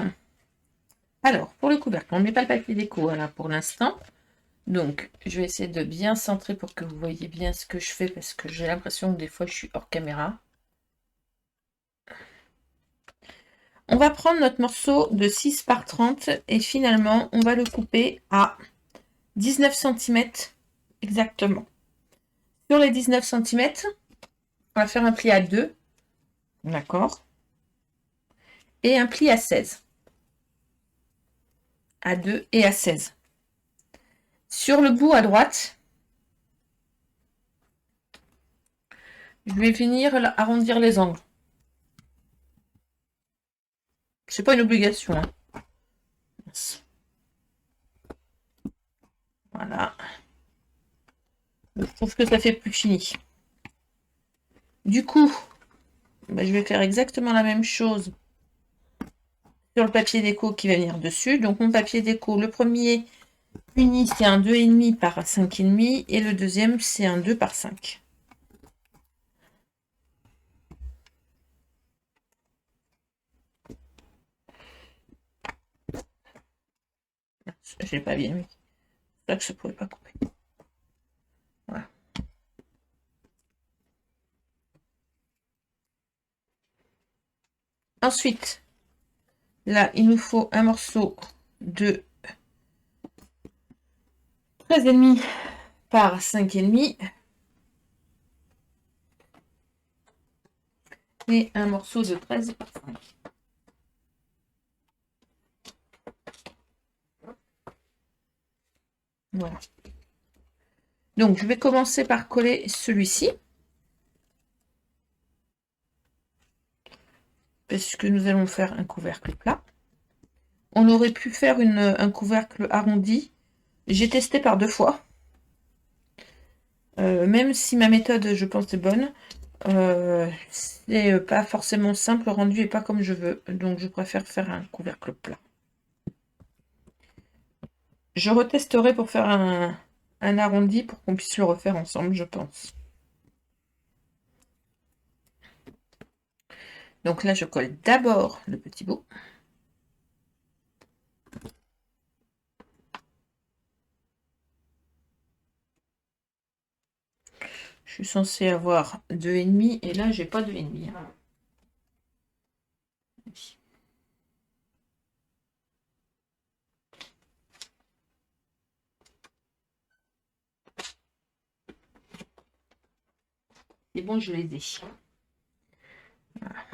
Alors, pour le couvercle, on ne met pas le papier déco là pour l'instant. Donc, je vais essayer de bien centrer pour que vous voyez bien ce que je fais parce que j'ai l'impression que des fois, je suis hors caméra. On va prendre notre morceau de 6 par 30 et finalement, on va le couper à 19 cm exactement. Sur les 19 cm, on va faire un pli à 2. D'accord. Et un pli à 16. À 2 et à 16. Sur le bout à droite, je vais venir arrondir les angles. C'est pas une obligation. Hein. Voilà. Je trouve que ça fait plus fini. Du coup, bah, je vais faire exactement la même chose sur le papier déco qui va venir dessus. Donc mon papier déco, le premier uni, c'est un 2,5 par 5,5 et le deuxième, c'est un 2 par 5. J'ai pas bien mis. C'est là que je ne pourrais pas couper. Voilà. Ensuite, là, il nous faut un morceau de 13,5 par 5,5 et un morceau de 13 par 5. Voilà. Donc, je vais commencer par coller celui-ci. Puisque nous allons faire un couvercle plat. On aurait pu faire un couvercle arrondi. J'ai testé par 2 fois. Même si ma méthode, je pense, est bonne, c'est pas forcément simple, le rendu et pas comme je veux. Donc je préfère faire un couvercle plat. Je retesterai pour faire un arrondi pour qu'on puisse le refaire ensemble, je pense. Donc là, je colle d'abord le petit bout. Je suis censée avoir 2,5 et là, j'ai pas 2,5. C'est bon, je les ai. Voilà.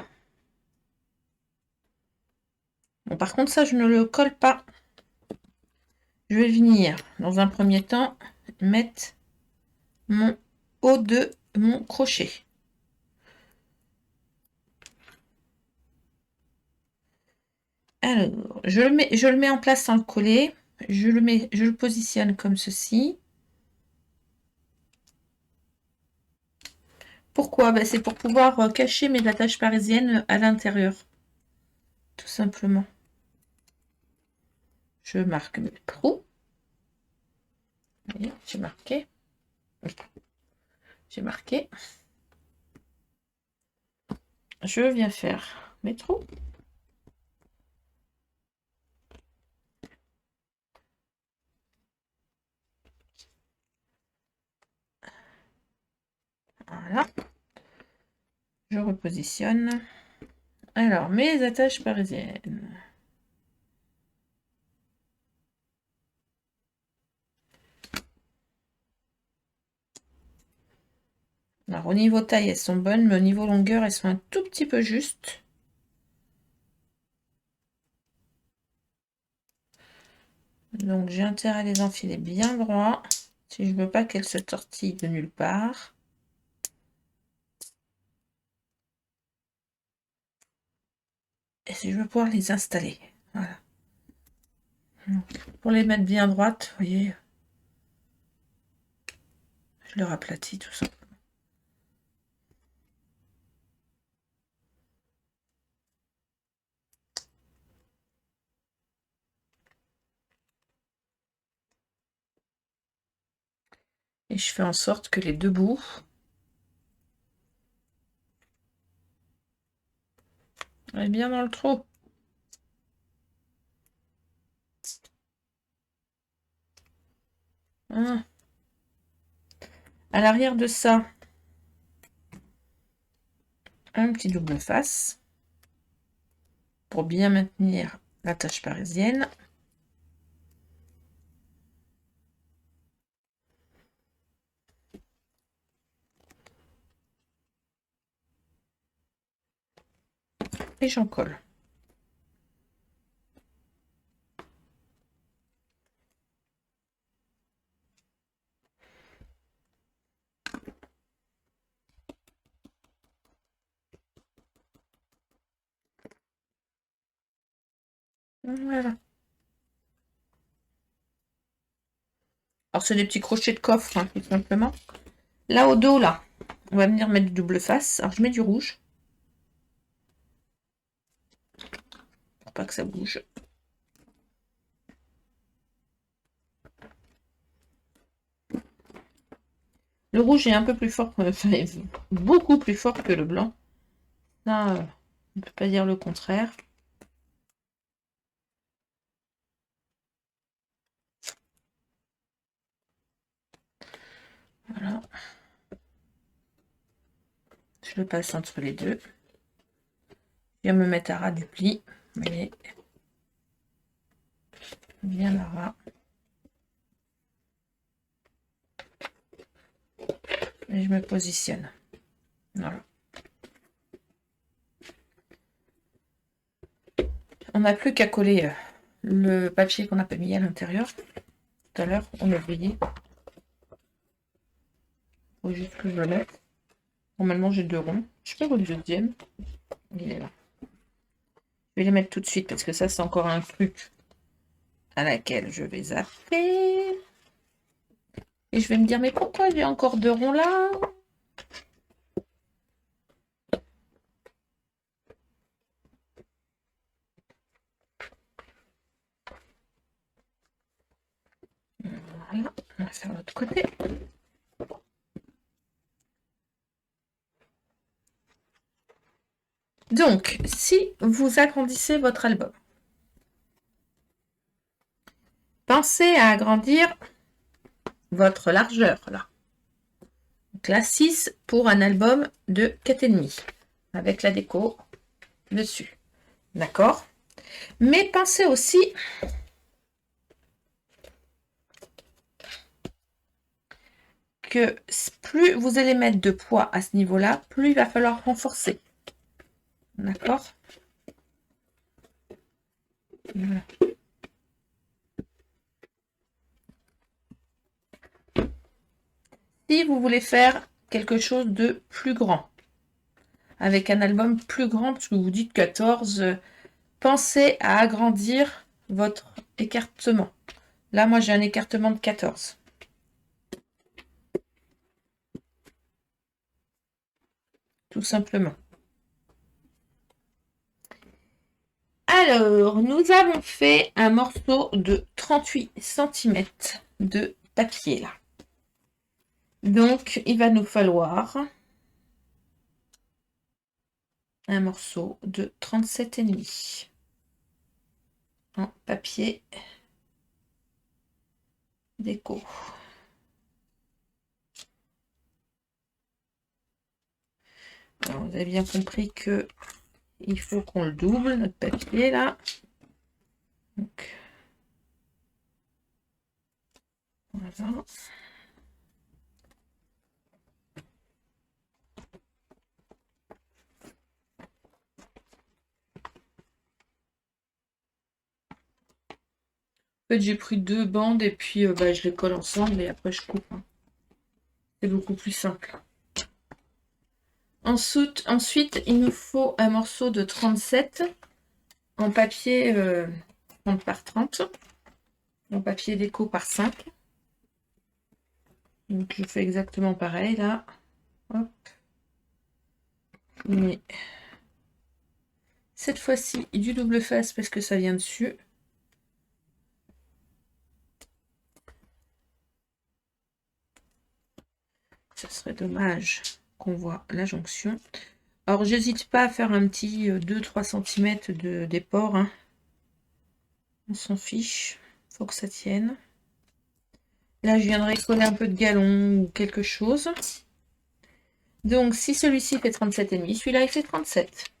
Bon, par contre, ça, je ne le colle pas. Je vais venir, dans un premier temps, mettre mon haut de mon crochet. Alors, je le mets en place sans le coller. Je le positionne comme ceci. Pourquoi? Ben, c'est pour pouvoir cacher mes attaches parisiennes à l'intérieur. Tout simplement. Je marque mes trous. J'ai marqué. J'ai marqué. Je viens faire mes trous. Voilà. Je repositionne. Alors, mes attaches parisiennes. Alors, au niveau taille, elles sont bonnes, mais au niveau longueur, elles sont un tout petit peu justes. Donc, j'ai intérêt à les enfiler bien droit, si je ne veux pas qu'elles se tortillent de nulle part. Et si je veux pouvoir les installer. Voilà. Donc, pour les mettre bien droites, vous voyez, je leur aplatis tout ça. Et je fais en sorte que les deux bouts aillent bien dans le trou. Hein. À l'arrière de ça, un petit double face pour bien maintenir l'attache parisienne. Et j'en colle. Voilà. Alors, c'est des petits crochets de coffre, hein, tout simplement. Là, au dos, là, on va venir mettre du double face. Alors, je mets du rouge. Pour pas que ça bouge. Le rouge est un peu plus fort, enfin, beaucoup plus fort que le blanc. Ça, on ne peut pas dire le contraire. Voilà. Je le passe entre les deux. Je viens me mettre à ras du pli. Vous voyez. Bien à ras. Et je me positionne. Voilà. On n'a plus qu'à coller le papier qu'on n'a pas mis à l'intérieur. Tout à l'heure, on a oublié. Il faut juste que je le mette. Normalement, j'ai 2 ronds. Je sais pas où le deuxième. Il est là. Je vais les mettre tout de suite parce que ça, c'est encore un truc à laquelle je vais zapper. Et je vais me dire, mais pourquoi j'ai encore 2 ronds là? Voilà, on va faire l'autre côté. Donc, si vous agrandissez votre album, pensez à agrandir votre largeur là. Donc là, 6 pour un album de 4,5 avec la déco dessus. D'accord? Mais pensez aussi que plus vous allez mettre de poids à ce niveau-là, plus il va falloir renforcer. D'accord? Voilà. Si vous voulez faire quelque chose de plus grand, avec un album plus grand, parce que vous dites 14, pensez à agrandir votre écartement. Là, moi, j'ai un écartement de 14. Tout simplement. Alors, nous avons fait un morceau de 38 cm de papier, là. Donc, il va nous falloir un morceau de 37,5 en papier déco. Alors, vous avez bien compris que il faut qu'on le double, notre papier, là. Donc, voilà. En fait, j'ai pris 2 bandes et puis je les colle ensemble et après je coupe. Hein. C'est beaucoup plus simple. Ensuite, il nous faut un morceau de 37 en papier 30 par 30, en papier déco par 5. Donc je fais exactement pareil là. Hop. Mais cette fois-ci du double face parce que ça vient dessus. Ça serait dommage qu'on voit la jonction. Alors j'hésite pas à faire un petit 2-3 cm de déport. Hein. On s'en fiche. Faut que ça tienne. Là, je viendrai coller un peu de galon ou quelque chose. Donc, si celui-ci fait 37,5, celui-là, il fait 37.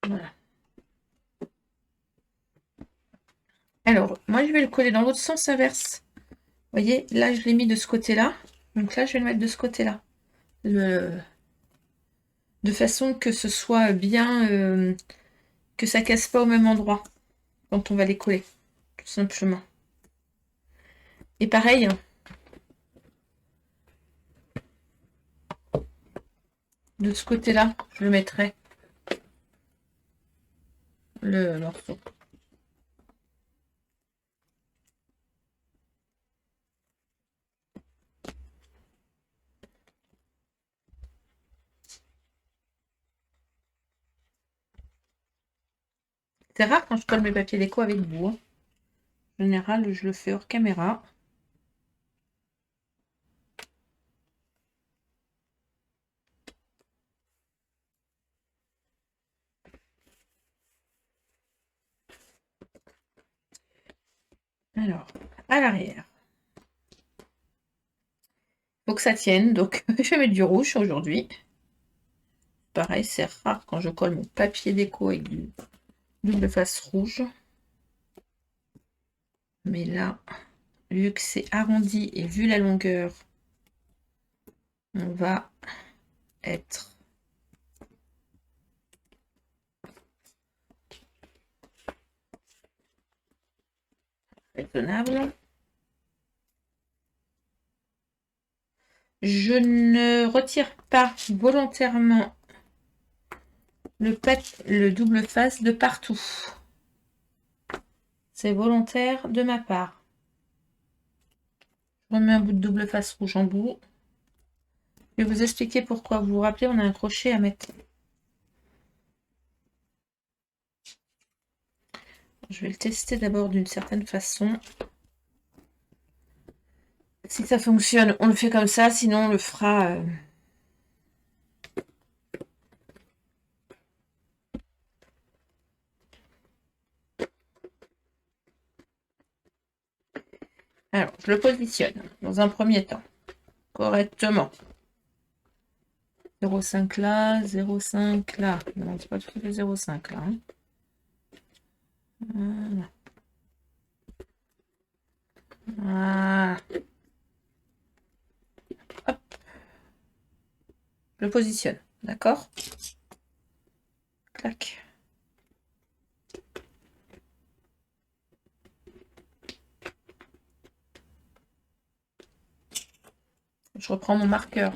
Voilà. Alors, moi, je vais le coller dans l'autre sens inverse. Vous voyez, là, je l'ai mis de ce côté-là. Donc là, je vais le mettre de ce côté-là. De façon que ce soit bien... que ça casse pas au même endroit quand on va les coller. Tout simplement. Et pareil, de ce côté-là, je le mettrai le morceau. C'est rare quand je colle mes papiers déco avec vous. Hein. En général, je le fais hors caméra. Alors, à l'arrière. Faut que ça tienne, donc je vais mettre du rouge aujourd'hui. Pareil, c'est rare quand je colle mon papier déco avec du double face rouge. Mais là, vu que c'est arrondi et vu la longueur, on va être raisonnable. Je ne retire pas volontairement le double face de partout. C'est volontaire de ma part. Je remets un bout de double face rouge en bout. Je vais vous expliquer pourquoi. Vous vous rappelez, on a un crochet à mettre. Je vais le tester d'abord d'une certaine façon. Si ça fonctionne, on le fait comme ça, sinon on le fera... Alors, je le positionne dans un premier temps, correctement. 0,5 là, 0,5 là. Non, c'est pas tout à fait 0,5 là. Hein. Voilà. Voilà. Hop. Je le positionne, d'accord? Clac. Je reprends mon marqueur.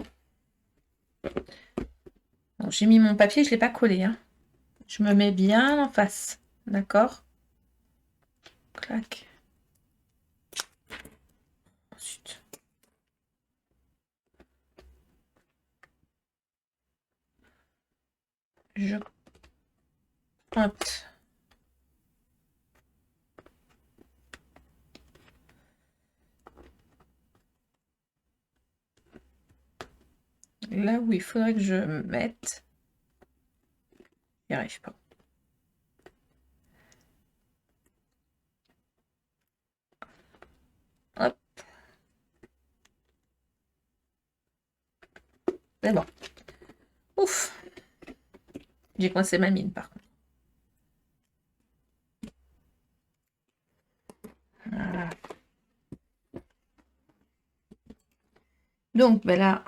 J'ai mis mon papier, je ne l'ai pas collé. Hein. Je me mets bien en face. D'accord? Clac. Ensuite. Je pointe. Là où il faudrait que je mette. J'y arrive pas. Hop. C'est bon. Ouf. J'ai coincé ma mine par contre. Voilà. Donc ben là,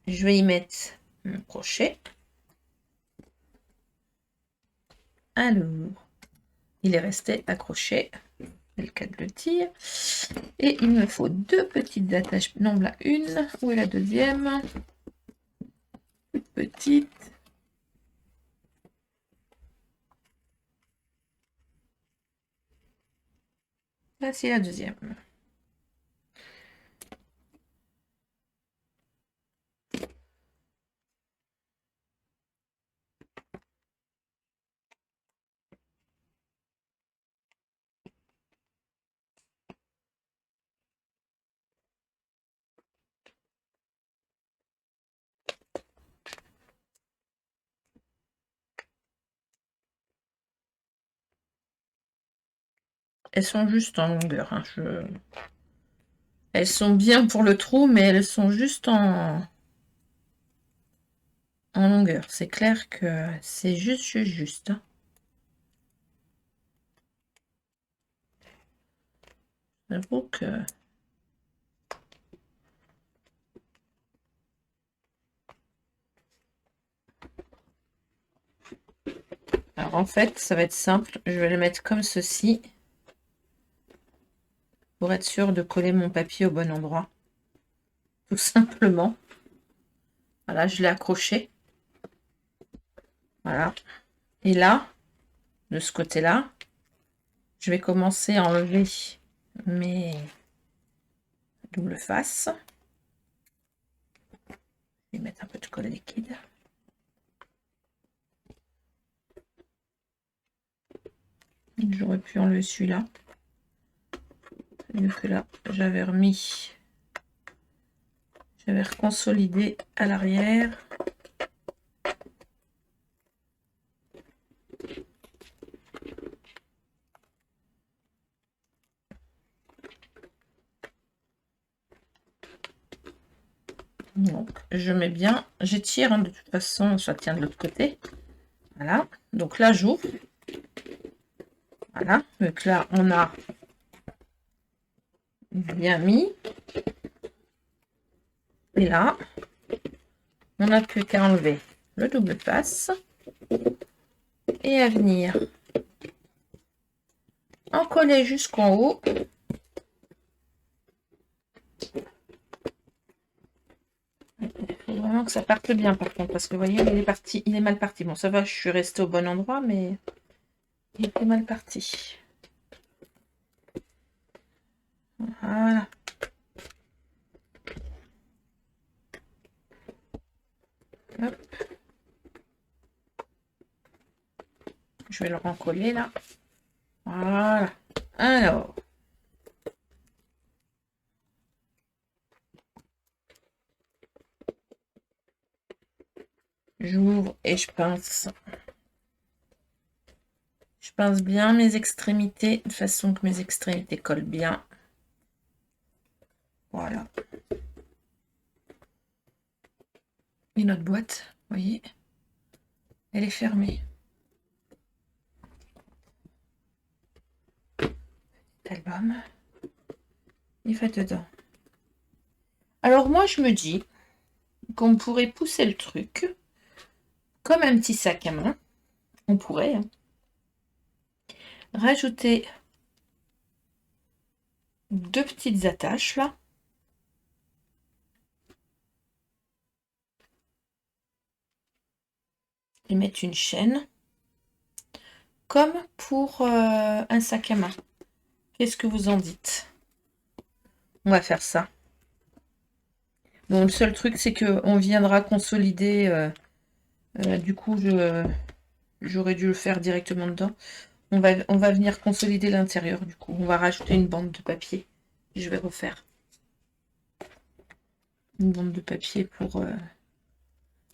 je vais y mettre mon crochet. Alors, il est resté accroché. C'est le cas de le dire. Et il me faut deux petites attaches. Non, là, une. Où est la deuxième? Petite. Là, c'est la deuxième. Elles sont juste en longueur. Hein. Elles sont bien pour le trou, mais elles sont juste en longueur. C'est clair que c'est juste. Hein. J'avoue que... Alors en fait, ça va être simple. Je vais le mettre comme ceci. Pour être sûr de coller mon papier au bon endroit. Tout simplement. Voilà, je l'ai accroché. Voilà. Et là, de ce côté-là, je vais commencer à enlever mes doubles faces. Je vais mettre un peu de colle liquide. J'aurais pu enlever celui-là. Vu que là, j'avais reconsolidé à l'arrière. Donc, je mets bien, j'étire, hein, de toute façon, ça tient de l'autre côté. Voilà, donc là, j'ouvre. Voilà, donc là, on a bien mis. Et là, on n'a plus qu'à enlever le double face et à venir en coller jusqu'en haut Il faut vraiment que ça parte bien par contre, parce que vous voyez, il est mal parti. Bon, ça va, je suis restée au bon endroit, mais il était mal parti. Voilà. Hop. Je vais le rencoller là. Voilà. Alors. J'ouvre et je pince. Je pince bien mes extrémités de façon que mes extrémités collent bien. Voilà. Et notre boîte, vous voyez, elle est fermée. Album. Il va dedans. Alors moi, je me dis qu'on pourrait pousser le truc comme un petit sac à main. On pourrait rajouter 2 petites attaches là. Et mettre une chaîne. Comme pour un sac à main. Qu'est-ce que vous en dites? On va faire ça. Bon, le seul truc, c'est qu'on viendra consolider. Du coup, j'aurais dû le faire directement dedans. On va venir consolider l'intérieur, du coup. On va rajouter une bande de papier. Je vais refaire une bande de papier pour...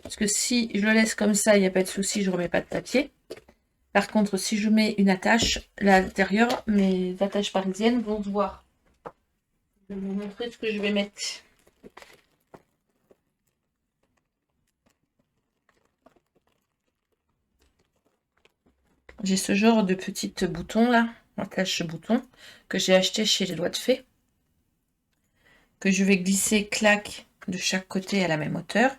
Parce que si je le laisse comme ça, il n'y a pas de souci, je ne remets pas de papier. Par contre, si je mets une attache, là, à l'intérieur, mes attaches parisiennes vont se voir. Je vais vous montrer ce que je vais mettre. J'ai ce genre de petites boutons là, attache boutons, que j'ai acheté chez les Doigts de Fée, que je vais glisser clac de chaque côté à la même hauteur,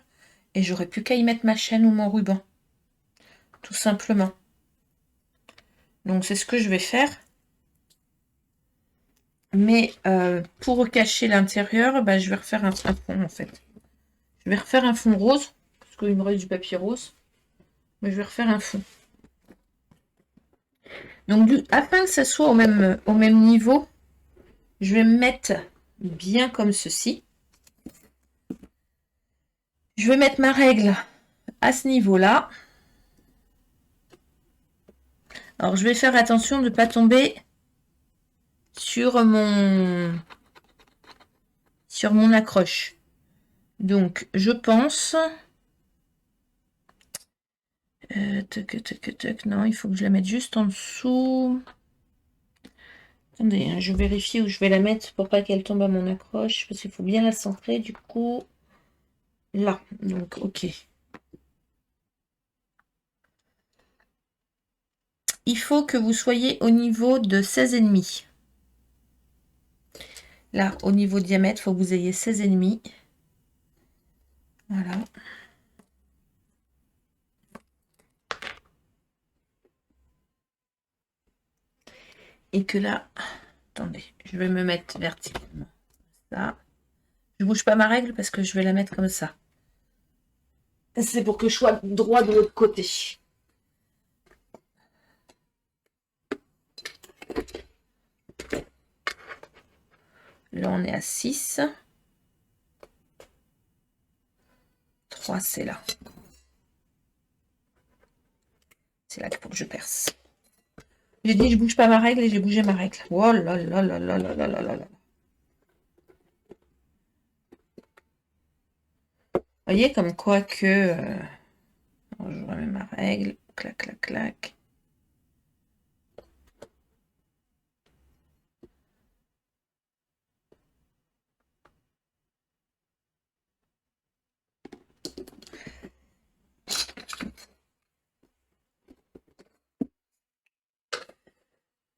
et j'aurais plus qu'à y mettre ma chaîne ou mon ruban, tout simplement. Donc c'est ce que je vais faire. Mais pour cacher l'intérieur, bah, je vais refaire un fond en fait. Je vais refaire un fond rose, parce qu'il me reste du papier rose, mais je vais refaire un fond. Donc afin que ça soit au même niveau, je vais me mettre bien comme ceci. Je vais mettre ma règle à ce niveau-là. Alors, je vais faire attention de ne pas tomber sur mon accroche. Donc, je pense... non, il faut que je la mette juste en dessous. Attendez, hein, je vérifie où je vais la mettre pour pas qu'elle tombe à mon accroche, parce qu'il faut bien la centrer, du coup... Là, donc, ok. Il faut que vous soyez au niveau de 16,5. Là, au niveau diamètre, il faut que vous ayez 16,5. Voilà. Et que là, attendez, je vais me mettre verticalement. Ça. Je bouge pas ma règle parce que je vais la mettre comme ça. C'est pour que je sois droit de l'autre côté. Là, on est à 6. 3, c'est là. C'est là qu'il faut que je perce. J'ai dit, je bouge pas ma règle et j'ai bougé ma règle. Oh là là là là là là là là là. Vous voyez, comme quoi que... je remets ma règle. Clac, clac, clac.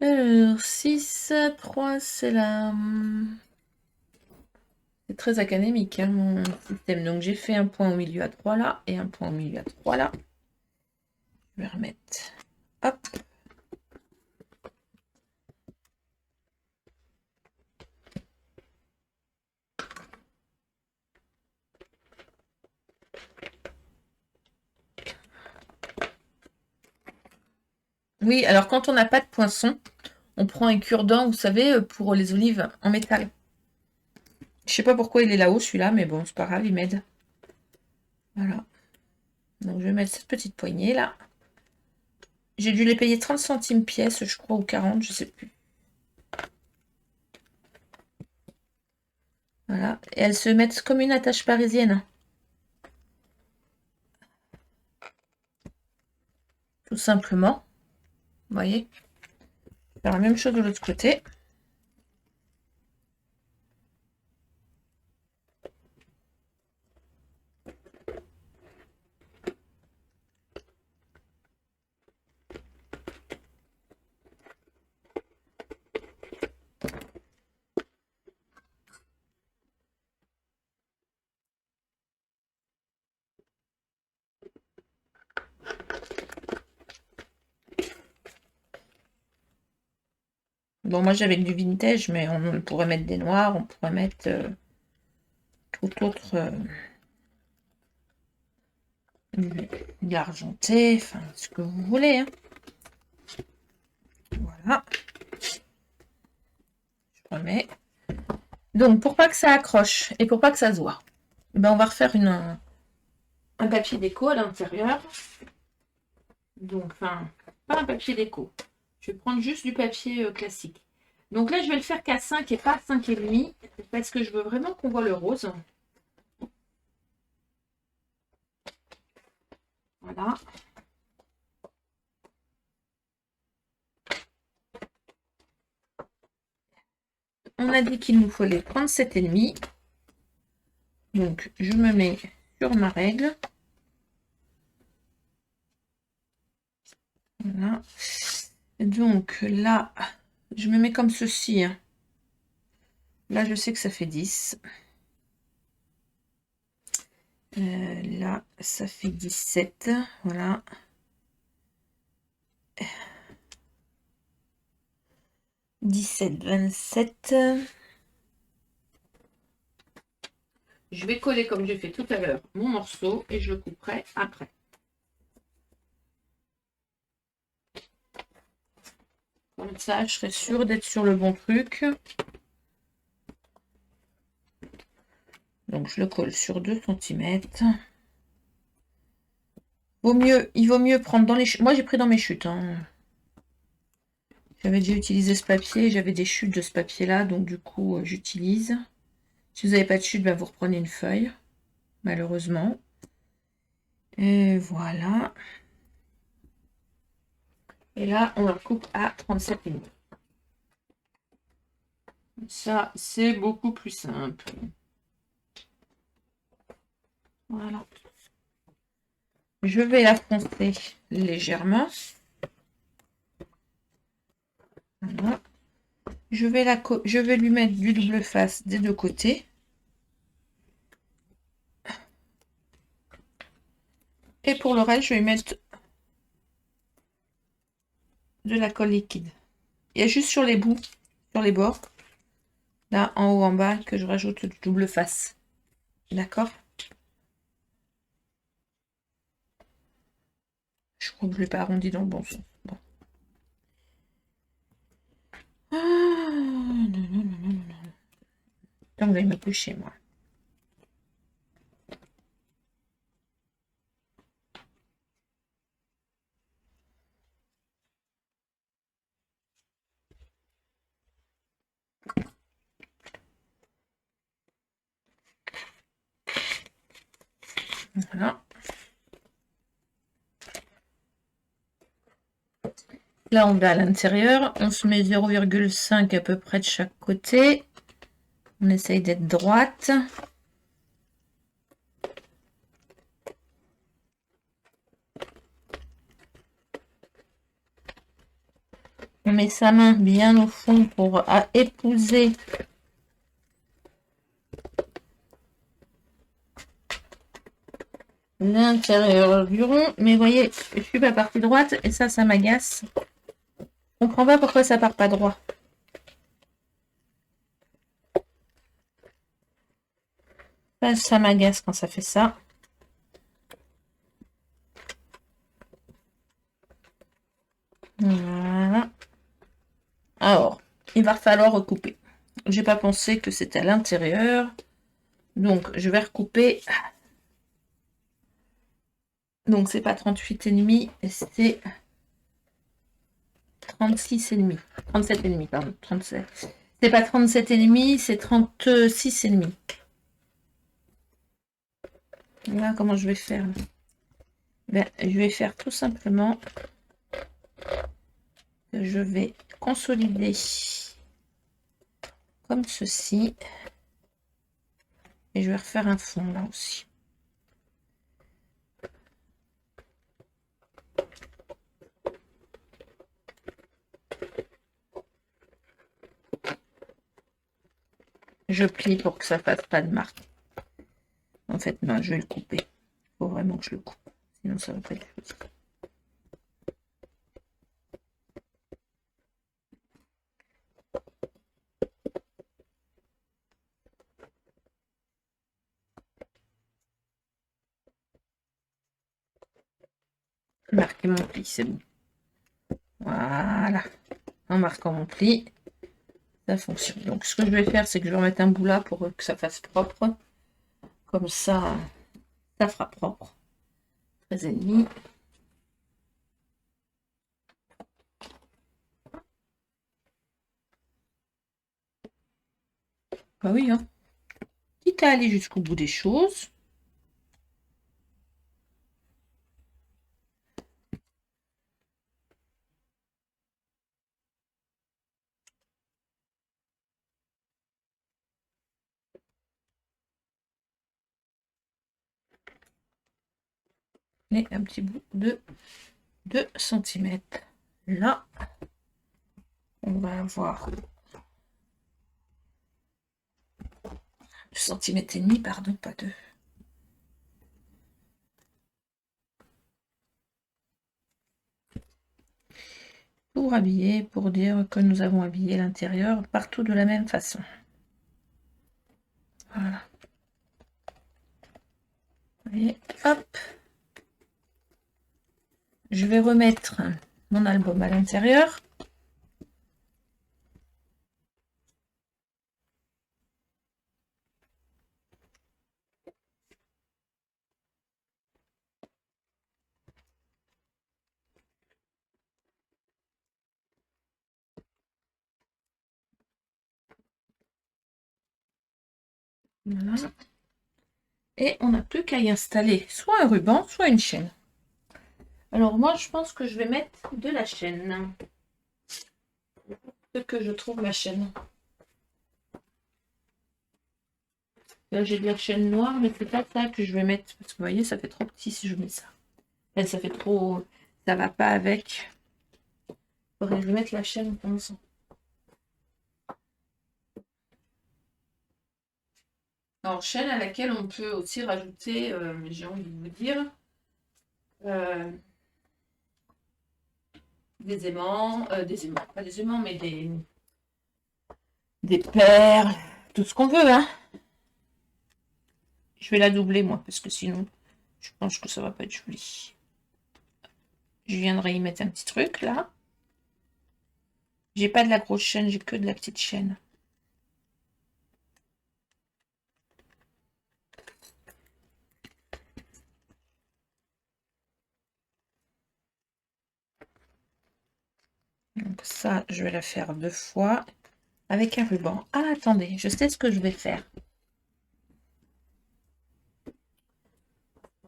Alors, 6, 3, c'est là. C'est très académique, hein, mon système. Donc, j'ai fait un point au milieu à 3 là et un point au milieu à 3 là. Je vais remettre. Hop. Oui, alors quand on n'a pas de poinçon, on prend un cure-dent, vous savez, pour les olives en métal. Je sais pas pourquoi il est là-haut, celui-là, mais bon, c'est pas grave, il m'aide. Voilà. Donc je vais mettre cette petite poignée là. J'ai dû les payer 30 centimes pièce, je crois, ou 40, je sais plus. Voilà. Et elles se mettent comme une attache parisienne. Tout simplement. Vous voyez? Faire la même chose de l'autre côté. Bon, moi j'avais du vintage, mais on pourrait mettre des noirs, on pourrait mettre tout autre, de l'argenté, enfin ce que vous voulez. Hein. Voilà, je remets. Donc pour pas que ça accroche et pour pas que ça se voit, ben, on va refaire un papier déco à l'intérieur. Donc, enfin, pas un papier déco. Je vais prendre juste du papier classique. Donc là, je vais le faire qu'à 5 et pas à 5,5 parce que je veux vraiment qu'on voit le rose. Voilà. On a dit qu'il nous fallait 37,5. Donc, je me mets sur ma règle. Voilà. Donc là, je me mets comme ceci. Hein. Là, je sais que ça fait 10. Là, ça fait 17. Voilà. 17, 27. Je vais coller comme j'ai fait tout à l'heure mon morceau et je le couperai après. Comme ça, je serai sûre d'être sur le bon truc. Donc, je le colle sur 2 cm. Il vaut mieux prendre dans les chutes. Moi, j'ai pris dans mes chutes. Hein. J'avais déjà utilisé ce papier. J'avais des chutes de ce papier-là. Donc, du coup, j'utilise. Si vous n'avez pas de chute, ben, vous reprenez une feuille. Malheureusement. Et voilà. Et là, on la coupe à 37,5. Ça, c'est beaucoup plus simple. Voilà. Je vais la froncer légèrement. Voilà. Je vais lui mettre du double face des deux côtés. Et pour le reste, je vais mettre de la colle liquide. Il y a juste sur les bouts, sur les bords, là en haut, en bas, que je rajoute du double face. D'accord? Je crois que je ne l'ai pas arrondi dans le bon sens. Bon. Ah, non, non, non, non, non. Donc, je vais me coucher, moi. Voilà. Là, on va à l'intérieur. On se met 0,5 à peu près de chaque côté. On essaye d'être droite. On met sa main bien au fond pour épouser l'intérieur du rond. Mais vous voyez, je suis pas partie droite et ça m'agace. Je comprends pas pourquoi ça part pas droit. Ça m'agace quand ça fait ça. Voilà. il va falloir recouper. J'ai pas pensé que c'était à l'intérieur. Donc, je vais recouper. Donc, c'est pas 38,5, c'est 36,5. 37,5, pardon. 37. C'est pas 37,5, c'est 36,5. Voilà comment je vais faire. Ben, je vais faire tout simplement. Je vais consolider comme ceci. Et je vais refaire un fond là aussi. Je plie pour que ça fasse pas de marque. En fait, non, je vais le couper. Il faut vraiment que je le coupe. Sinon, ça va pas être juste. Marquer mon pli, c'est bon. Voilà. En marquant mon pli, ça fonctionne. Donc, ce que je vais faire, c'est que je vais remettre un bout là pour que ça fasse propre. Comme ça fera propre. 13,5. Bah oui, hein. Quitte à aller jusqu'au bout des choses. Et un petit bout de 2 cm. Là, on va avoir 2,5 cm, pardon, pas 2. Pour habiller, pour dire que nous avons habillé l'intérieur partout de la même façon. Voilà. Et hop. Je vais remettre mon album à l'intérieur. Voilà. Et on n'a plus qu'à y installer soit un ruban, soit une chaîne. Alors moi, je pense que je vais mettre de la chaîne. Ce que je trouve ma chaîne. Là, j'ai de la chaîne noire, mais c'est pas ça que je vais mettre. Parce que vous voyez, ça fait trop petit si je mets ça. Là, ça fait trop... Ça va pas avec. Je vais mettre la chaîne comme ça. Alors, chaîne à laquelle on peut aussi rajouter, j'ai envie de vous dire, des aimants, pas des aimants, mais des perles, tout ce qu'on veut, hein. Je vais la doubler, moi, parce que sinon, je pense que ça va pas être joli. Je viendrai y mettre un petit truc, là. J'ai pas de la grosse chaîne, j'ai que de la petite chaîne. Donc ça, je vais la faire 2 fois avec un ruban. Ah, attendez, je sais ce que je vais faire.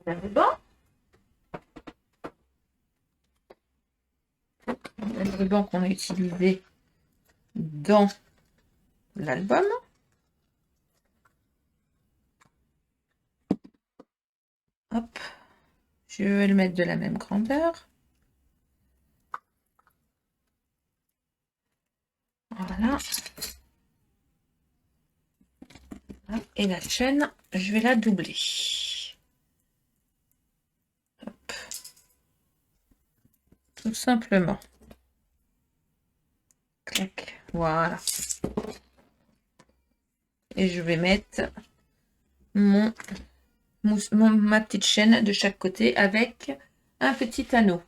Un ruban. Le ruban qu'on a utilisé dans l'album. Hop, je vais le mettre de la même grandeur. Voilà. Et la chaîne, je vais la doubler. Hop. Tout simplement. Clac. Voilà. Et je vais mettre ma petite chaîne de chaque côté avec un petit anneau.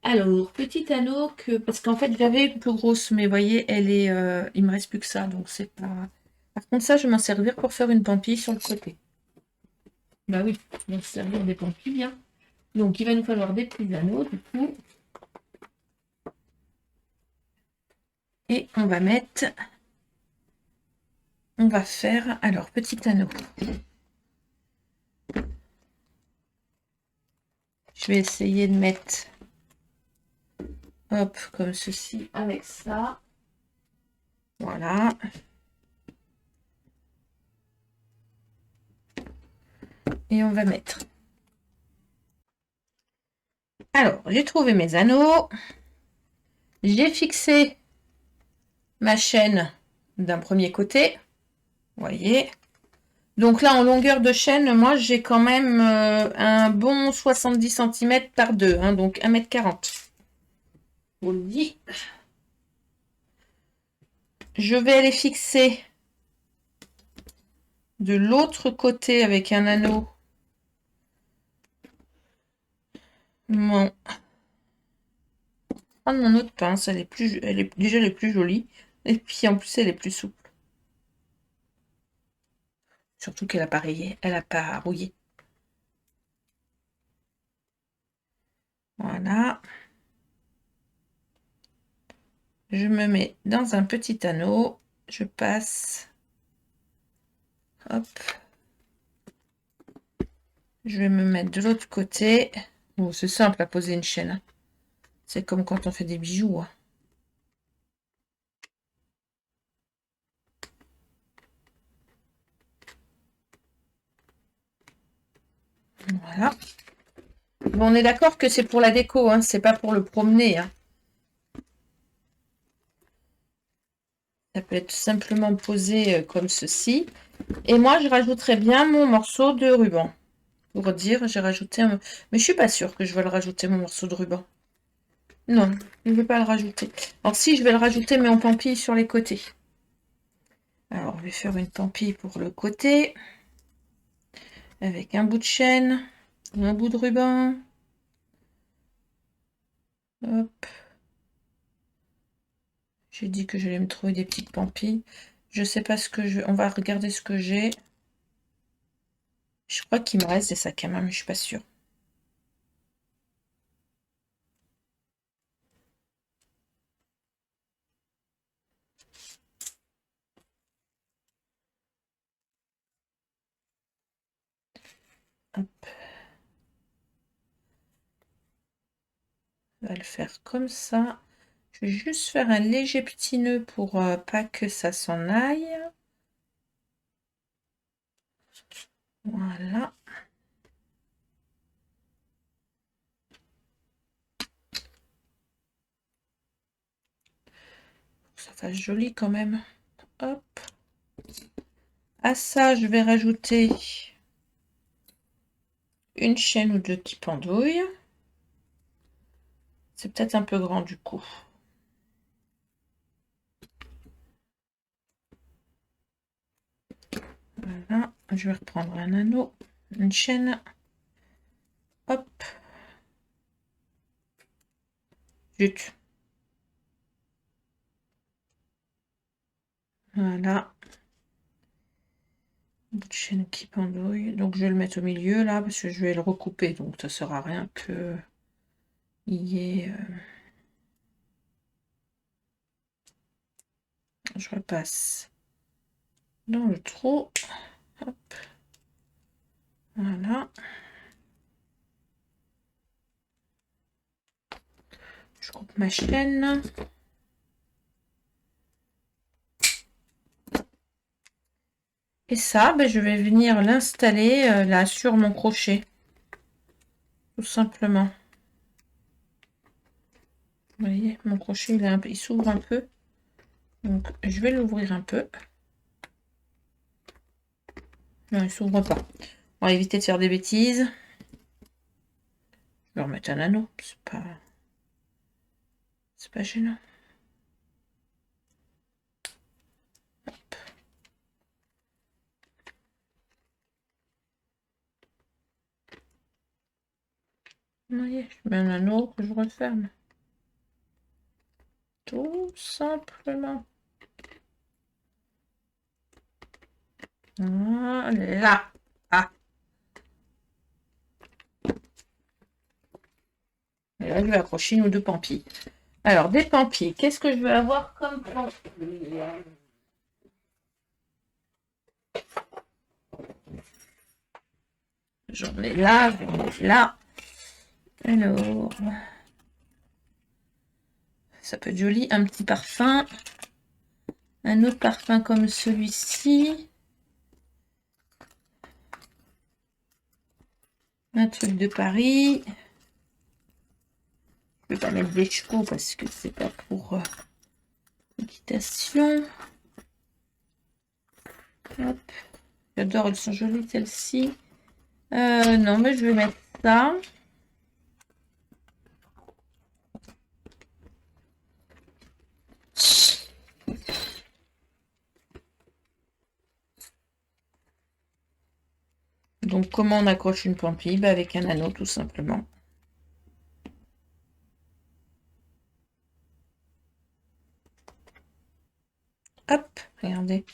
Alors, petit anneau que parce qu'en fait j'avais une plus grosse, mais vous voyez, elle est, il me reste plus que ça, donc c'est pas. Par contre, ça, je vais m'en servir pour faire une pampille sur le côté. Bah oui, on va se servir des pampilles, hein. Donc, il va nous falloir des petits anneaux, du coup. Et on va mettre. On va faire. Alors, petit anneau. Je vais essayer de mettre. Hop, comme ceci, avec ça. Voilà. Et on va mettre. Alors, j'ai trouvé mes anneaux. J'ai fixé ma chaîne d'un premier côté. Vous voyez. Donc là, en longueur de chaîne, moi, j'ai quand même un bon 70 cm par 2, hein, donc 1,40 m. Je vous le dis. Je vais aller fixer de l'autre côté avec un anneau mon... Ah, mon autre pince, elle est déjà elle est plus jolie. Et puis en plus, elle est plus souple. Surtout qu'elle a pas rayé, elle a pas rouillé. Voilà. Je me mets dans un petit anneau. Je passe. Hop. Je vais me mettre de l'autre côté. Bon, c'est simple à poser une chaîne. C'est comme quand on fait des bijoux, hein. Voilà. Bon, on est d'accord que c'est pour la déco, hein, c'est pas pour le promener, hein. Ça peut être simplement posé comme ceci. Et moi, je rajouterai bien mon morceau de ruban. Pour dire, j'ai rajouté un... Mais je suis pas sûre que je vais le rajouter, mon morceau de ruban. Non, je ne vais pas le rajouter. Alors si, je vais le rajouter, mais en pampille sur les côtés. Alors, je vais faire une pampille pour le côté. Avec un bout de chaîne, un bout de ruban. Hop. J'ai dit que j'allais me trouver des petites pampilles. Je sais pas ce que je... On va regarder ce que j'ai. Je crois qu'il me reste des sacs à main, mais je suis pas sûre. Hop. On va le faire comme ça. Je vais juste faire un léger petit nœud pour pas que ça s'en aille. Voilà. Pour que ça fasse joli quand même. Hop. À ça, je vais rajouter une chaîne ou deux qui pendouillent. C'est peut-être un peu grand du coup. Voilà. Je vais reprendre un anneau, une chaîne. Hop. Zut. Voilà. Une petite chaîne qui pendouille. Donc je vais le mettre au milieu là parce que je vais le recouper. Donc ça sert à rien que il y ait... Je repasse dans le trou. Hop. Voilà. Je coupe ma chaîne. Et ça, ben, je vais venir l'installer là sur mon crochet. Tout simplement. Vous voyez, mon crochet, il s'ouvre un peu. Donc, je vais l'ouvrir un peu. Non, il s'ouvre pas. On va éviter de faire des bêtises. Je vais remettre un anneau. C'est pas gênant. Hop. Vous voyez, je mets un anneau que je referme. Tout simplement. Voilà. Ah. Et là, je vais accrocher une ou deux pampilles. Alors, des pampilles. Qu'est-ce que je vais avoir comme pampilles? J'en ai là, j'en ai là. Alors, ça peut être joli. Un petit parfum. Un autre parfum comme celui-ci. Un truc de Paris. Je ne vais pas mettre des chevaux parce que c'est pas pour l'équitation. Hop. J'adore, elles sont jolies celles-ci. Non, mais je vais mettre ça. Donc, comment on accroche une pampille? Bah, avec un anneau, tout simplement. Hop, regardez.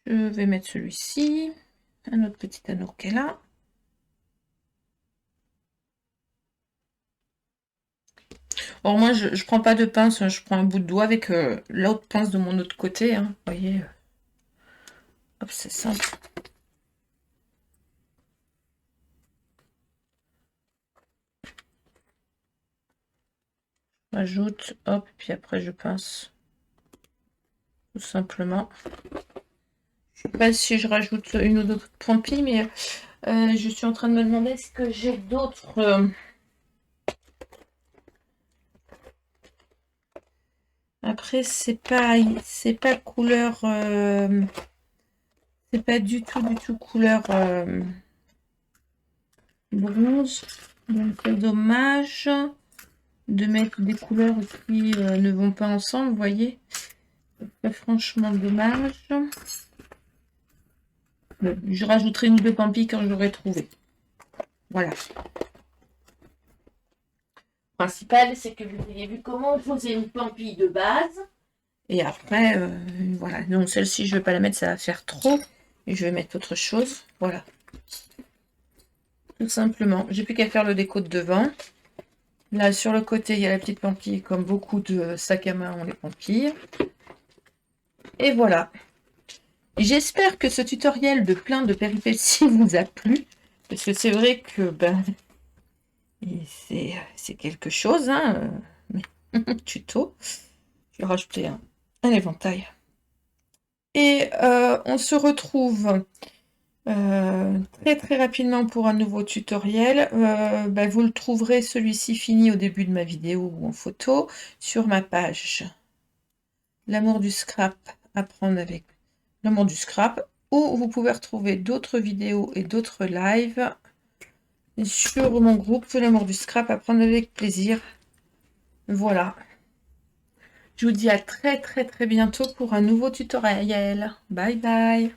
Je vais mettre celui-ci. Un autre petit anneau qu'elle a. Or, moi, je ne prends pas de pince. Je prends un bout de doigt avec l'autre pince de mon autre côté. Hein, vous voyez. Hop, c'est simple. J'ajoute, hop, puis après je pince. Tout simplement. Je ne sais pas si je rajoute une ou deux pampilles, mais je suis en train de me demander est-ce que j'ai d'autres... Après, c'est pas couleur... c'est pas du tout couleur bronze. Donc, c'est dommage de mettre des couleurs qui ne vont pas ensemble, vous voyez. C'est franchement dommage. Bon, je rajouterai une ou deux pampilles quand j'aurai trouvé. Voilà. Le principal, c'est que vous ayez vu comment on faisait une pampille de base. Et après, voilà. Non, celle-ci, je ne vais pas la mettre, ça va faire trop. Et je vais mettre autre chose. Voilà. Tout simplement. J'ai plus qu'à faire le déco de devant. Là, sur le côté, il y a la petite pampille. Comme beaucoup de sacs à main ont les pampilles. Et voilà. J'espère que ce tutoriel de plein de péripéties vous a plu. Parce que c'est vrai que ben, c'est quelque chose. Hein, tuto. Je vais rajouter un éventail. Et on se retrouve très rapidement pour un nouveau tutoriel. Ben, vous le trouverez celui-ci fini au début de ma vidéo ou en photo sur ma page L'amour du scrap, apprendre avec l'amour du scrap, où vous pouvez retrouver d'autres vidéos et d'autres lives sur mon groupe L'amour du scrap, apprendre avec plaisir. Voilà. Je vous dis à très bientôt pour un nouveau tutoriel. Bye bye.